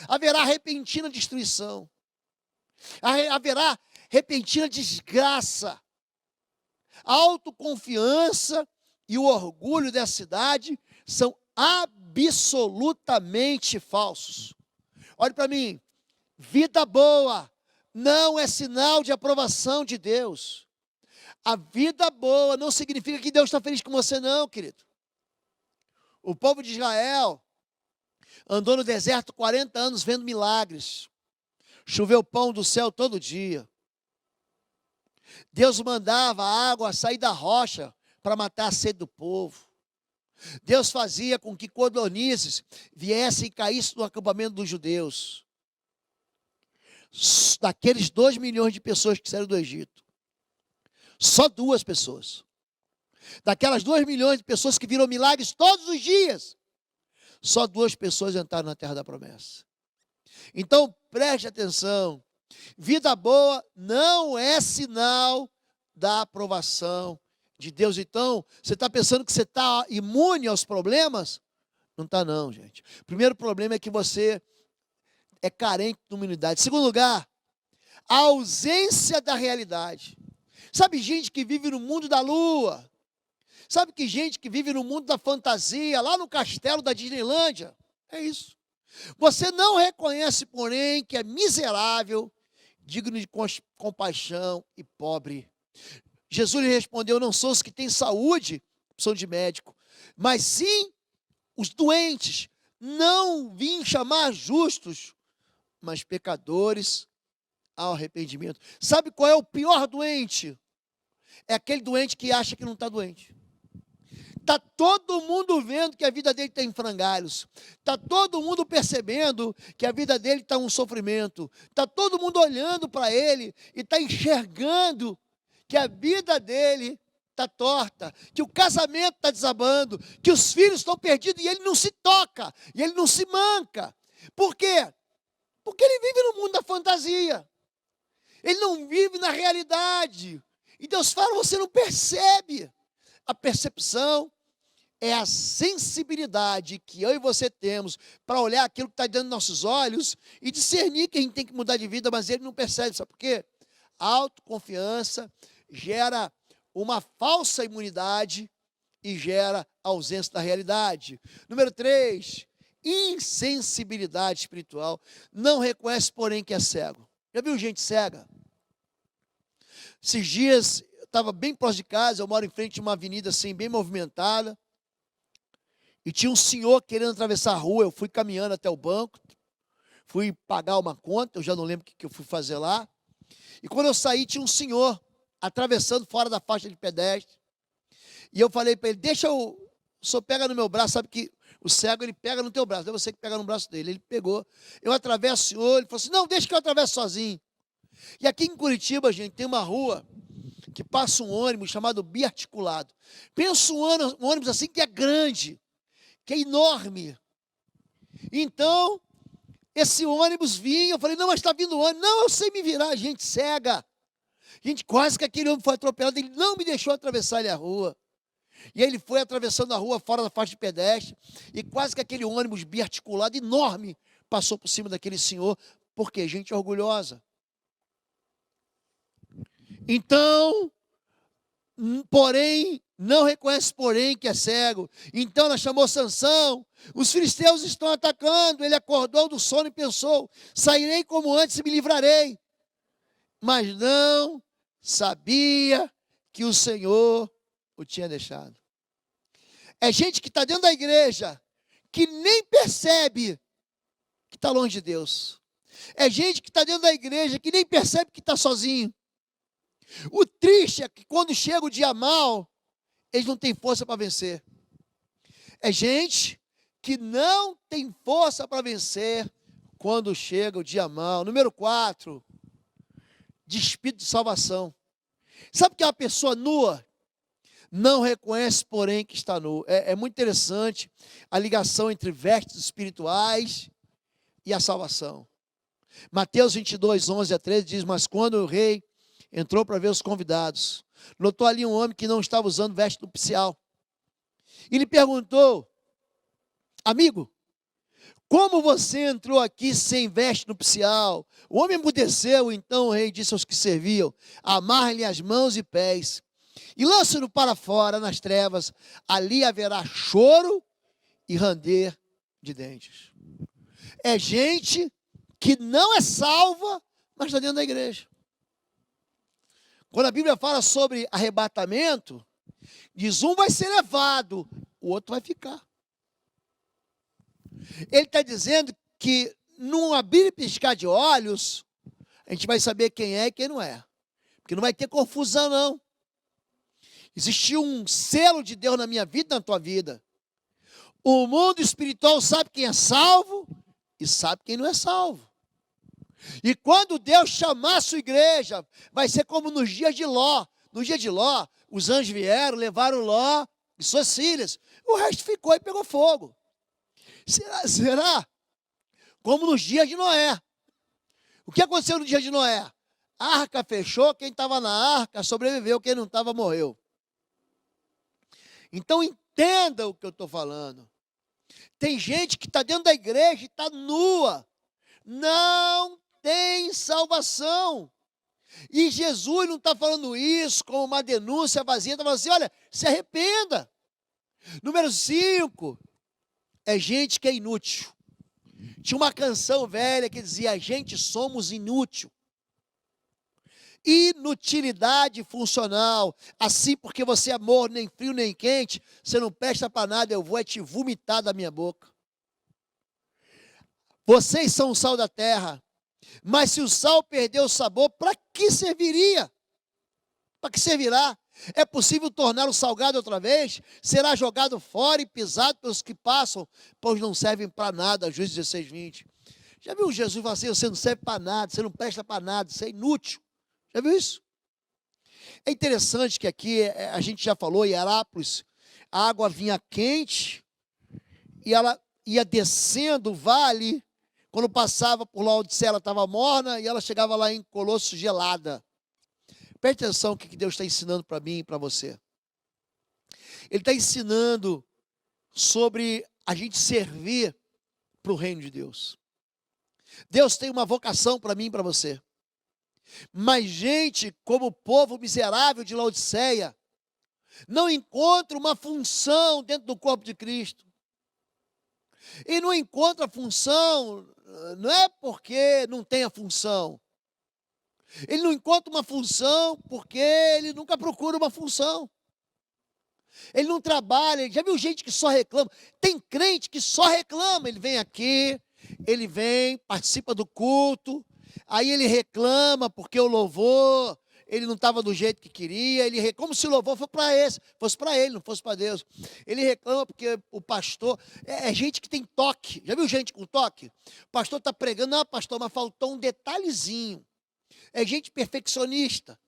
Haverá repentina destruição. Haverá repentina desgraça. A autoconfiança e o orgulho da cidade são absolutamente falsos. Olhe para mim. Vida boa não é sinal de aprovação de Deus. A vida boa não significa que Deus está feliz com você, não, querido. O povo de Israel andou no deserto 40 anos vendo milagres. Choveu pão do céu todo dia. Deus mandava a água sair da rocha para matar a sede do povo. Deus fazia com que codornizes viessem e caíssem no acampamento dos judeus. Daqueles 2 milhões de pessoas que saíram do Egito, só 2 pessoas. Daquelas 2 milhões de pessoas que viram milagres todos os dias, só 2 pessoas entraram na terra da promessa. Então, preste atenção. Vida boa não é sinal da aprovação de Deus. Então, você está pensando que você está imune aos problemas? Não está não, gente. O primeiro problema é que você é carente de imunidade. Segundo lugar, a ausência da realidade. Sabe gente que vive no mundo da lua? Sabe que gente que vive no mundo da fantasia, lá no castelo da Disneylândia? É isso. Você não reconhece, porém, que é miserável, digno de compaixão e pobre. Jesus lhe respondeu, não são os que têm saúde, são de médico, mas sim os doentes. Não vim chamar justos, mas pecadores ao arrependimento. Sabe qual é o pior doente? É aquele doente que acha que não está doente. Está todo mundo vendo que a vida dele está em frangalhos. Está todo mundo percebendo que a vida dele está um sofrimento. Está todo mundo olhando para ele e está enxergando que a vida dele está torta, que o casamento está desabando, que os filhos estão perdidos e ele não se toca, e ele não se manca. Por quê? Porque ele vive no mundo da fantasia. Ele não vive na realidade. E Deus fala, você não percebe. A percepção é a sensibilidade que eu e você temos para olhar aquilo que está dentro dos nossos olhos e discernir que a gente tem que mudar de vida, mas ele não percebe. Sabe por quê? A autoconfiança gera uma falsa imunidade e gera ausência da realidade. Número 3, insensibilidade espiritual. Não reconhece, porém, que é cego. Já viu gente cega? Esses dias, eu estava bem próximo de casa, eu moro em frente a uma avenida assim, bem movimentada, e tinha um senhor querendo atravessar a rua. Eu fui caminhando até o banco, fui pagar uma conta, eu já não lembro o que eu fui fazer lá. E quando eu saí, tinha um senhor atravessando fora da faixa de pedestre. E eu falei para ele, o senhor pega no meu braço, sabe que o cego, ele pega no teu braço, não é você que pega no braço dele. Ele pegou, eu atravesso o senhor, ele falou assim, não, deixa que eu atravesso sozinho. E aqui em Curitiba, gente, tem uma rua que passa um ônibus chamado biarticulado. Pensa um ônibus assim que é grande, que é enorme. Então, esse ônibus vinha, eu falei, não, mas está vindo o ônibus. Não, eu sei me virar, gente cega. Gente, quase que aquele homem foi atropelado, ele não me deixou atravessar a rua. E aí ele foi atravessando a rua fora da faixa de pedestre, e quase que aquele ônibus biarticulado enorme passou por cima daquele senhor, porque gente orgulhosa. Então, porém, não reconhece, porém, que é cego. Então ela chamou Sansão, os filisteus estão atacando. Ele acordou do sono e pensou, sairei como antes e me livrarei. Mas não sabia que o Senhor o tinha deixado. É gente que está dentro da igreja, que nem percebe que está longe de Deus. É gente que está dentro da igreja, que nem percebe que está sozinho. O triste é que quando chega o dia mal, eles não têm força para vencer. É gente que não tem força para vencer quando chega o dia mal. Número 4, despido de salvação. Sabe o que é uma pessoa nua? Não reconhece, porém, que está nu. É muito interessante a ligação entre vestes espirituais e a salvação. Mateus 22, 11 a 13 diz, mas quando o rei entrou para ver os convidados, notou ali um homem que não estava usando veste nupcial. E lhe perguntou, amigo, como você entrou aqui sem veste nupcial? O homem emudeceu, então o rei disse aos que serviam, amarre-lhe as mãos e pés, e lance-no para fora nas trevas, ali haverá choro e ranger de dentes. É gente que não é salva, mas está dentro da igreja. Quando a Bíblia fala sobre arrebatamento, diz um vai ser levado, o outro vai ficar. Ele está dizendo que num abrir e piscar de olhos, a gente vai saber quem é e quem não é. Porque não vai ter confusão, não. Existe um selo de Deus na minha vida e na tua vida. O mundo espiritual sabe quem é salvo e sabe quem não é salvo. E quando Deus chamar a sua igreja, vai ser como nos dias de Ló. No dia de Ló, os anjos vieram, levaram Ló e suas filhas. O resto ficou e pegou fogo. Será? Como nos dias de Noé. O que aconteceu no dia de Noé? A arca fechou, quem estava na arca sobreviveu, quem não estava morreu. Então entenda o que eu estou falando. Tem gente que está dentro da igreja e está nua. Não tem salvação. E Jesus não está falando isso como uma denúncia vazia, está falando assim, olha, se arrependa. Número 5, é gente que é inútil. Tinha uma canção velha que dizia, a gente somos inútil. Inutilidade funcional. Assim, porque você é morno, nem frio, nem quente, você não presta para nada, eu vou te vomitar da minha boca. Vocês são o sal da terra. Mas se o sal perder o sabor, para que serviria? Para que servirá? É possível tornar o salgado outra vez? Será jogado fora e pisado pelos que passam, pois não servem para nada. Juízes 16, 20. Já viu Jesus falar assim, você não serve para nada, você não presta para nada, você é inútil. Já viu isso? É interessante que aqui, a gente já falou, em Herápolis, a água vinha quente e ela ia descendo o vale. Quando passava por Laodiceia, ela estava morna e ela chegava lá em Colosso gelada. Preste atenção no que Deus está ensinando para mim e para você. Ele está ensinando sobre a gente servir para o reino de Deus. Deus tem uma vocação para mim e para você. Mas gente como o povo miserável de Laodiceia não encontra uma função dentro do corpo de Cristo. E não encontra função, não é porque não tem a função. Ele não encontra uma função porque ele nunca procura uma função. Ele não trabalha. Já viu gente que só reclama? Tem crente que só reclama. Ele vem aqui, ele vem, participa do culto, aí ele reclama porque o louvor, ele não estava do jeito que queria, como se o louvor fosse para ele, não fosse para Deus. Ele reclama porque o pastor, é gente que tem toque. Já viu gente com toque? O pastor está pregando, não, pastor, mas faltou um detalhezinho. É gente perfeccionista.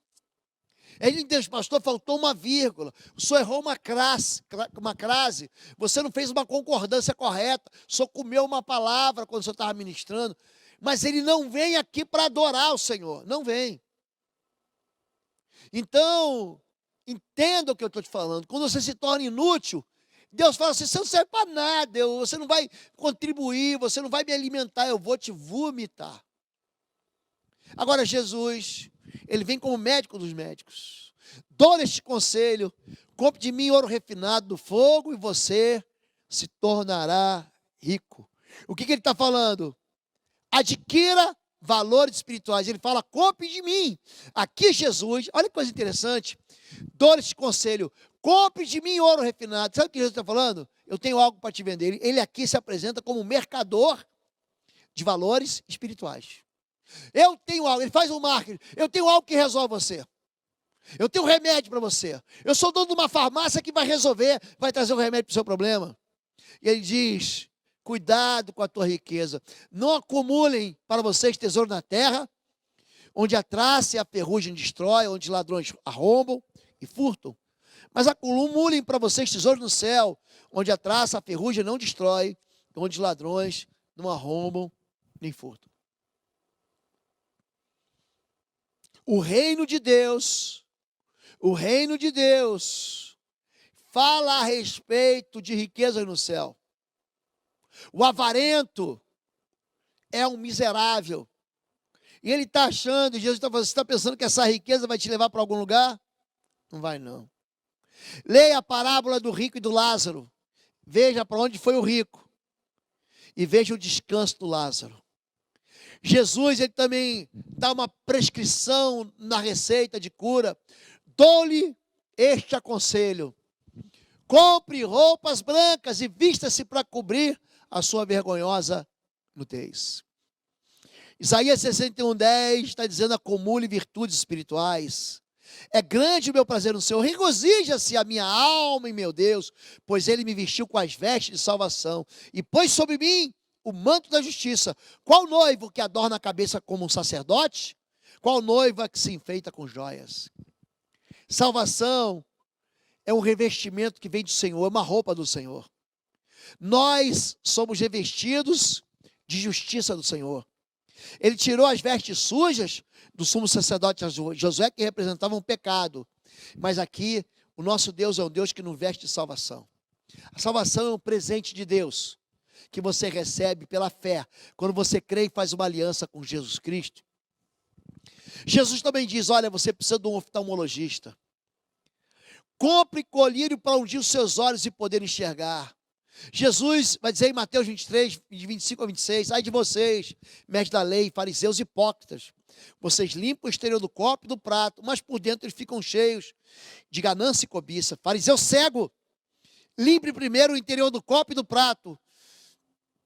Ele diz, pastor, faltou uma vírgula, o senhor errou uma crase, você não fez uma concordância correta, o senhor comeu uma palavra quando o senhor estava ministrando, mas ele não vem aqui para adorar o Senhor, não vem. Então, entenda o que eu estou te falando, quando você se torna inútil, Deus fala assim, você não serve para nada, você não vai contribuir, você não vai me alimentar, eu vou te vomitar. Agora Jesus, ele vem como médico dos médicos. Dou-lhe este conselho, compre de mim ouro refinado do fogo e você se tornará rico. O que ele está falando? Adquira valores espirituais. Ele fala, compre de mim. Aqui Jesus, olha que coisa interessante. Dou-lhe este conselho, compre de mim ouro refinado. Sabe o que Jesus está falando? Eu tenho algo para te vender. Ele aqui se apresenta como mercador de valores espirituais. Eu tenho algo, ele faz um marketing, eu tenho algo que resolve você. Eu tenho um remédio para você. Eu sou dono de uma farmácia que vai resolver, vai trazer um remédio para o seu problema. E ele diz, cuidado com a tua riqueza. Não acumulem para vocês tesouro na terra, onde a traça e a ferrugem destrói, onde os ladrões arrombam e furtam. Mas acumulem para vocês tesouro no céu, onde a traça e a ferrugem não destrói, onde os ladrões não arrombam nem furtam. O reino de Deus fala a respeito de riquezas no céu. O avarento é um miserável. E ele está achando, Jesus está falando, você está pensando que essa riqueza vai te levar para algum lugar? Não vai não. Leia a parábola do rico e do Lázaro. Veja para onde foi o rico. E veja o descanso do Lázaro. Jesus, ele também dá uma prescrição na receita de cura. Dou-lhe este aconselho. Compre roupas brancas e vista-se para cobrir a sua vergonhosa nudez. Isaías 61:10 está dizendo, acumule virtudes espirituais. É grande o meu prazer no Senhor, regozija-se a minha alma em meu Deus, pois ele me vestiu com as vestes de salvação e pôs sobre mim o manto da justiça. Qual noivo que adorna a cabeça como um sacerdote? Qual noiva que se enfeita com joias? Salvação é um revestimento que vem do Senhor, é uma roupa do Senhor. Nós somos revestidos de justiça do Senhor. Ele tirou as vestes sujas do sumo sacerdote Josué, que representava um pecado. Mas aqui, o nosso Deus é um Deus que nos veste de salvação. A salvação é um presente de Deus, que você recebe pela fé, quando você crê e faz uma aliança com Jesus Cristo. Jesus também diz, olha, você precisa de um oftalmologista. Compre colírio para ungir os seus olhos e poder enxergar. Jesus vai dizer em Mateus 23, de 25 a 26, ai de vocês, mestres da lei, fariseus hipócritas, vocês limpam o exterior do copo e do prato, mas por dentro eles ficam cheios de ganância e cobiça. Fariseu cego, limpe primeiro o interior do copo e do prato,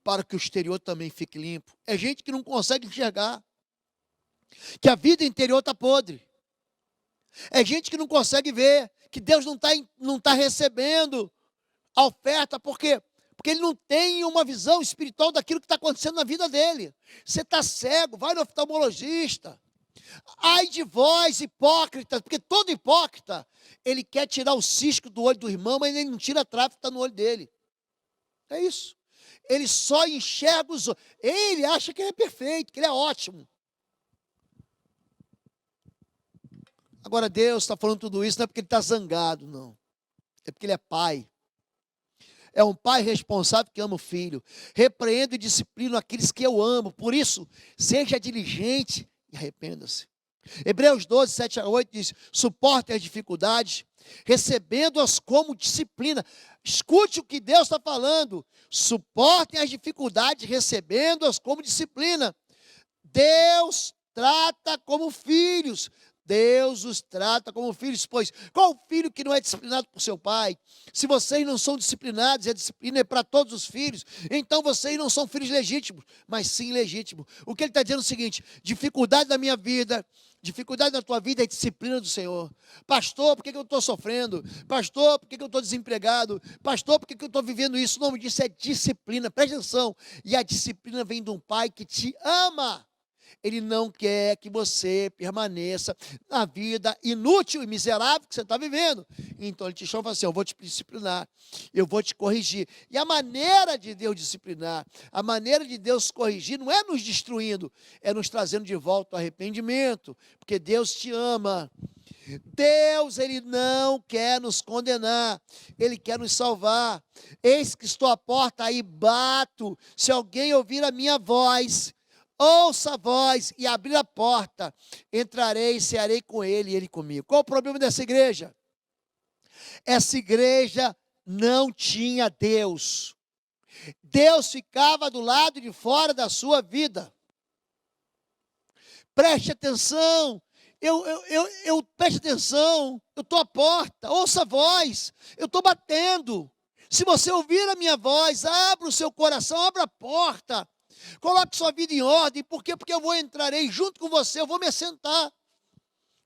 para que o exterior também fique limpo. É gente que não consegue enxergar, que a vida interior está podre. É gente que não consegue ver, que Deus não tá recebendo a oferta, por quê? Porque ele não tem uma visão espiritual daquilo que está acontecendo na vida dele. Você está cego, vai no oftalmologista. Ai de vós, hipócritas, porque todo hipócrita, ele quer tirar o cisco do olho do irmão, mas ele não tira a trave que está no olho dele. É isso. Ele só enxerga os olhos. Ele acha que ele é perfeito, que ele é ótimo. Agora Deus está falando tudo isso, não é porque ele está zangado, não. É porque ele é pai. É um pai responsável que ama o filho. Repreendo e disciplino aqueles que eu amo. Por isso, seja diligente e arrependa-se. Hebreus 12, 7 a 8 diz: suportem as dificuldades, recebendo-as como disciplina. Escute o que Deus está falando. Suportem as dificuldades, recebendo-as como disciplina. Deus trata como filhos. Deus os trata como filhos, pois qual filho que não é disciplinado por seu pai? Se vocês não são disciplinados, e a disciplina é para todos os filhos, então vocês não são filhos legítimos, mas sim legítimos. O que ele está dizendo é o seguinte: dificuldade da minha vida, dificuldade da tua vida é disciplina do Senhor. Pastor, por que eu estou sofrendo? Pastor, por que eu estou desempregado? Pastor, por que eu estou vivendo isso? O nome disso é disciplina, presta atenção. E a disciplina vem de um pai que te ama. Ele não quer que você permaneça na vida inútil e miserável que você está vivendo. Então ele te chama e fala assim: eu vou te disciplinar, eu vou te corrigir. E a maneira de Deus disciplinar, a maneira de Deus corrigir, não é nos destruindo, é nos trazendo de volta ao arrependimento, porque Deus te ama. Deus, Ele não quer nos condenar, Ele quer nos salvar. Eis que estou à porta e bato. Se alguém ouvir a minha voz, ouça a voz e abrir a porta, entrarei e cearei com ele e ele comigo. Qual o problema dessa igreja? Essa igreja não tinha Deus. Deus ficava do lado de fora da sua vida. Preste atenção. Preste atenção. Eu estou à porta, ouça a voz. Eu estou batendo. Se você ouvir a minha voz, abra o seu coração, abra a porta. Coloque sua vida em ordem. Por quê? Porque eu entrarei junto com você, eu vou me assentar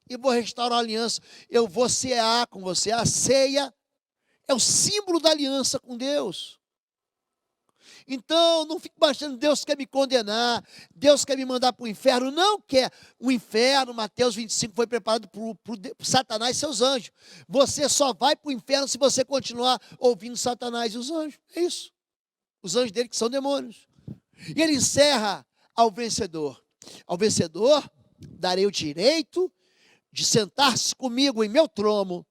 e vou restaurar a aliança. Eu vou cear com você. A ceia é o símbolo da aliança com Deus. Então, não fique achando que Deus quer me condenar, Deus quer me mandar para o inferno. Não quer. O inferno, Mateus 25, foi preparado por Satanás e seus anjos. Você só vai para o inferno se você continuar ouvindo Satanás e os anjos. É isso. Os anjos dele que são demônios. E ele encerra ao vencedor. Ao vencedor darei o direito de sentar-se comigo em meu trono,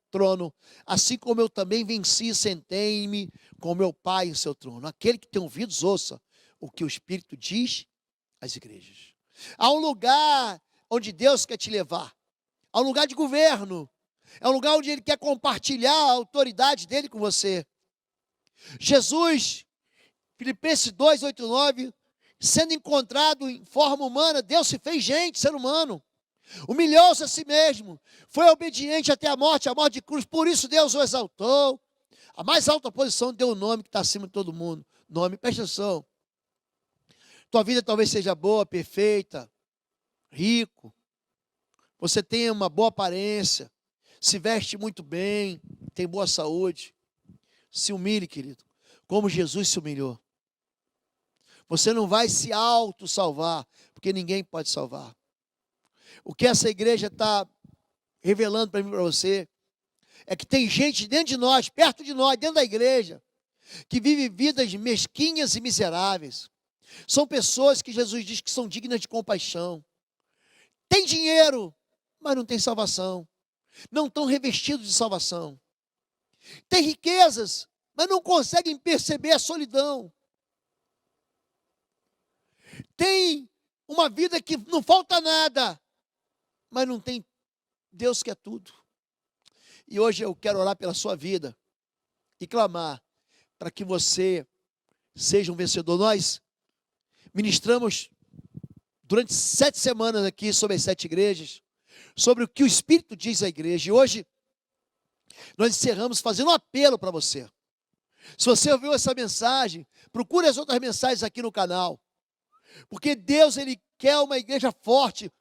assim como eu também venci e sentei-me com meu Pai em seu trono. Aquele que tem ouvidos, ouça o que o Espírito diz às igrejas. Há um lugar onde Deus quer te levar. Há um lugar de governo. É um lugar onde Ele quer compartilhar a autoridade dEle com você. Jesus, Filipenses 2, 8 e 9, sendo encontrado em forma humana, Deus se fez gente, ser humano. Humilhou-se a si mesmo, foi obediente até a morte de cruz, por isso Deus o exaltou. A mais alta posição deu o nome que está acima de todo mundo. Nome, presta atenção. Tua vida talvez seja boa, perfeita, rico. Você tem uma boa aparência, se veste muito bem, tem boa saúde. Se humilhe, querido, como Jesus se humilhou. Você não vai se auto-salvar, porque ninguém pode salvar. O que essa igreja está revelando para mim e para você é que tem gente dentro de nós, perto de nós, dentro da igreja, que vive vidas mesquinhas e miseráveis. São pessoas que Jesus diz que são dignas de compaixão. Tem dinheiro, mas não tem salvação. Não estão revestidos de salvação. Tem riquezas, mas não conseguem perceber a solidão. Tem uma vida que não falta nada, mas não tem Deus que é tudo. E hoje eu quero orar pela sua vida e clamar para que você seja um vencedor. Nós ministramos durante 7 semanas aqui sobre as 7 igrejas, sobre o que o Espírito diz à igreja. E hoje nós encerramos fazendo um apelo para você. Se você ouviu essa mensagem, procure as outras mensagens aqui no canal. Porque Deus, Ele quer uma igreja forte.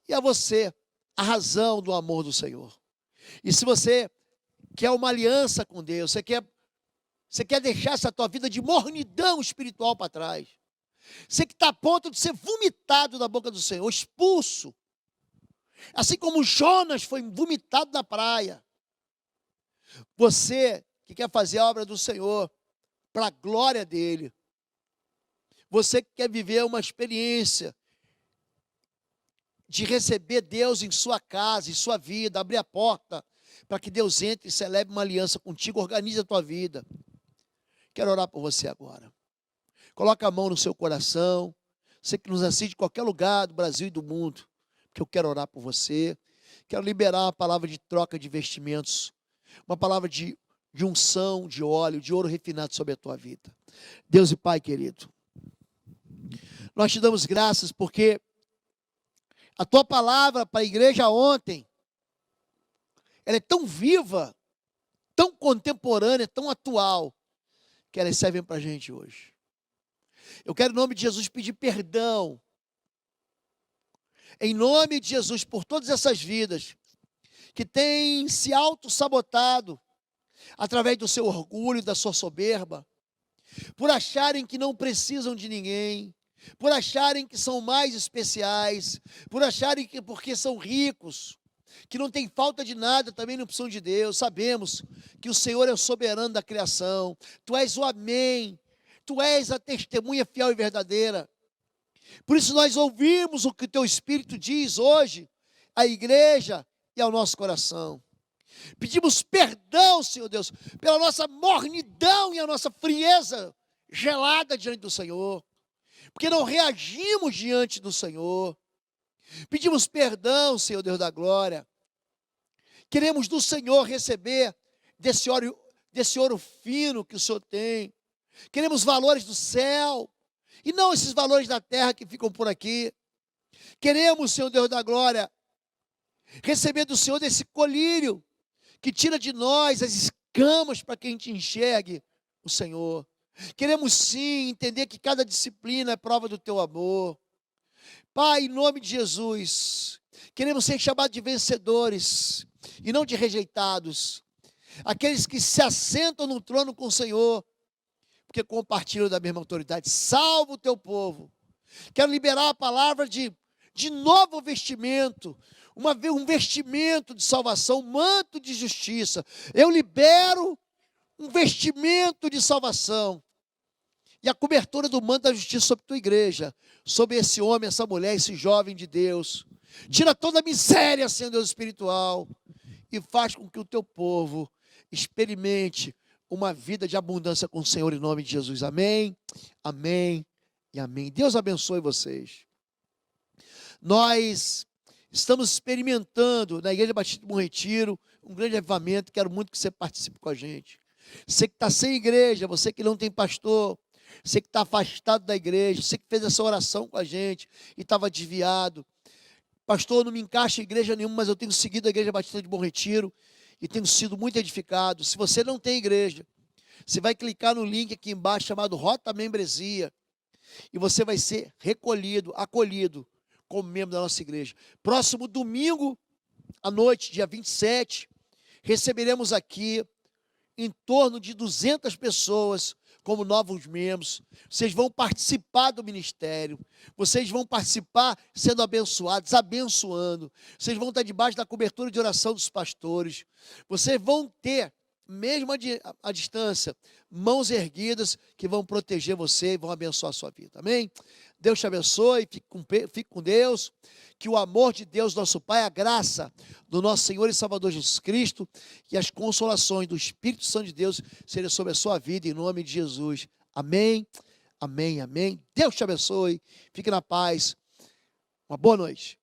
E a você, a razão do amor do Senhor. E se você quer uma aliança com Deus, você quer deixar essa tua vida de mornidão espiritual para trás. Você que está a ponto de ser vomitado da boca do Senhor, expulso. Assim como Jonas foi vomitado na praia. Você que quer fazer a obra do Senhor para a glória dEle. Você que quer viver uma experiência de receber Deus em sua casa, em sua vida, abrir a porta para que Deus entre e celebre uma aliança contigo, organize a tua vida. Quero orar por você agora. Coloca a mão no seu coração. Você que nos assiste de qualquer lugar do Brasil e do mundo. porque eu quero orar por você. Quero liberar a palavra de troca de vestimentos, uma palavra de unção, de óleo, de ouro refinado sobre a tua vida. Deus e Pai querido, nós te damos graças porque a tua palavra para a igreja ontem, ela é tão viva, tão contemporânea, tão atual, que elas servem para a gente hoje. Eu quero, em nome de Jesus, pedir perdão, em nome de Jesus, por todas essas vidas que têm se auto-sabotado através do seu orgulho, da sua soberba, por acharem que não precisam de ninguém, por acharem que são mais especiais, por acharem que porque são ricos, que não tem falta de nada, também não precisam de Deus. Sabemos que o Senhor é o soberano da criação, Tu és o Amém, Tu és a testemunha fiel e verdadeira. Por isso nós ouvimos o que o Teu Espírito diz hoje à igreja e ao nosso coração. Pedimos perdão, Senhor Deus, pela nossa mornidão e a nossa frieza gelada diante do Senhor, porque não reagimos diante do Senhor. Pedimos perdão, Senhor Deus da glória. Queremos do Senhor receber desse ouro fino que o Senhor tem. Queremos valores do céu e não esses valores da terra que ficam por aqui. Queremos, Senhor Deus da glória, receber do Senhor desse colírio que tira de nós as escamas para que a gente enxergue o Senhor. Queremos sim entender que cada disciplina é prova do Teu amor. Pai, em nome de Jesus, queremos ser chamados de vencedores e não de rejeitados. Aqueles que se assentam no trono com o Senhor, porque compartilham da mesma autoridade. Salva o Teu povo. Quero liberar a palavra de novo vestimento, um vestimento de salvação, um manto de justiça. Eu libero um vestimento de salvação e a cobertura do manto da justiça sobre a tua igreja, sobre esse homem, essa mulher, esse jovem de Deus. Tira toda a miséria, Senhor Deus espiritual, e faz com que o teu povo experimente uma vida de abundância com o Senhor, em nome de Jesus. Amém, amém e amém. Deus abençoe vocês. Nós estamos experimentando na Igreja Batista do Bom Retiro um grande avivamento. Quero muito que você participe com a gente. Você que está sem igreja, você que não tem pastor, você que está afastado da igreja, você que fez essa oração com a gente e estava desviado. Pastor, não me encaixa em igreja nenhuma, mas eu tenho seguido a Igreja Batista de Bom Retiro e tenho sido muito edificado. Se você não tem igreja, você vai clicar no link aqui embaixo chamado Rota Membresia e você vai ser recolhido, acolhido como membro da nossa igreja. Próximo domingo à noite, dia 27, receberemos aqui em torno de 200 pessoas como novos membros. Vocês vão participar do ministério, vocês vão participar sendo abençoados, abençoando. Vocês vão estar debaixo da cobertura de oração dos pastores. Vocês vão ter, mesmo à distância, mãos erguidas que vão proteger você e vão abençoar a sua vida. Amém? Deus te abençoe, fique com Deus, que o amor de Deus, nosso Pai, a graça do nosso Senhor e Salvador Jesus Cristo e as consolações do Espírito Santo de Deus sejam sobre a sua vida, em nome de Jesus. Amém, amém, amém. Deus te abençoe, fique na paz. Uma boa noite.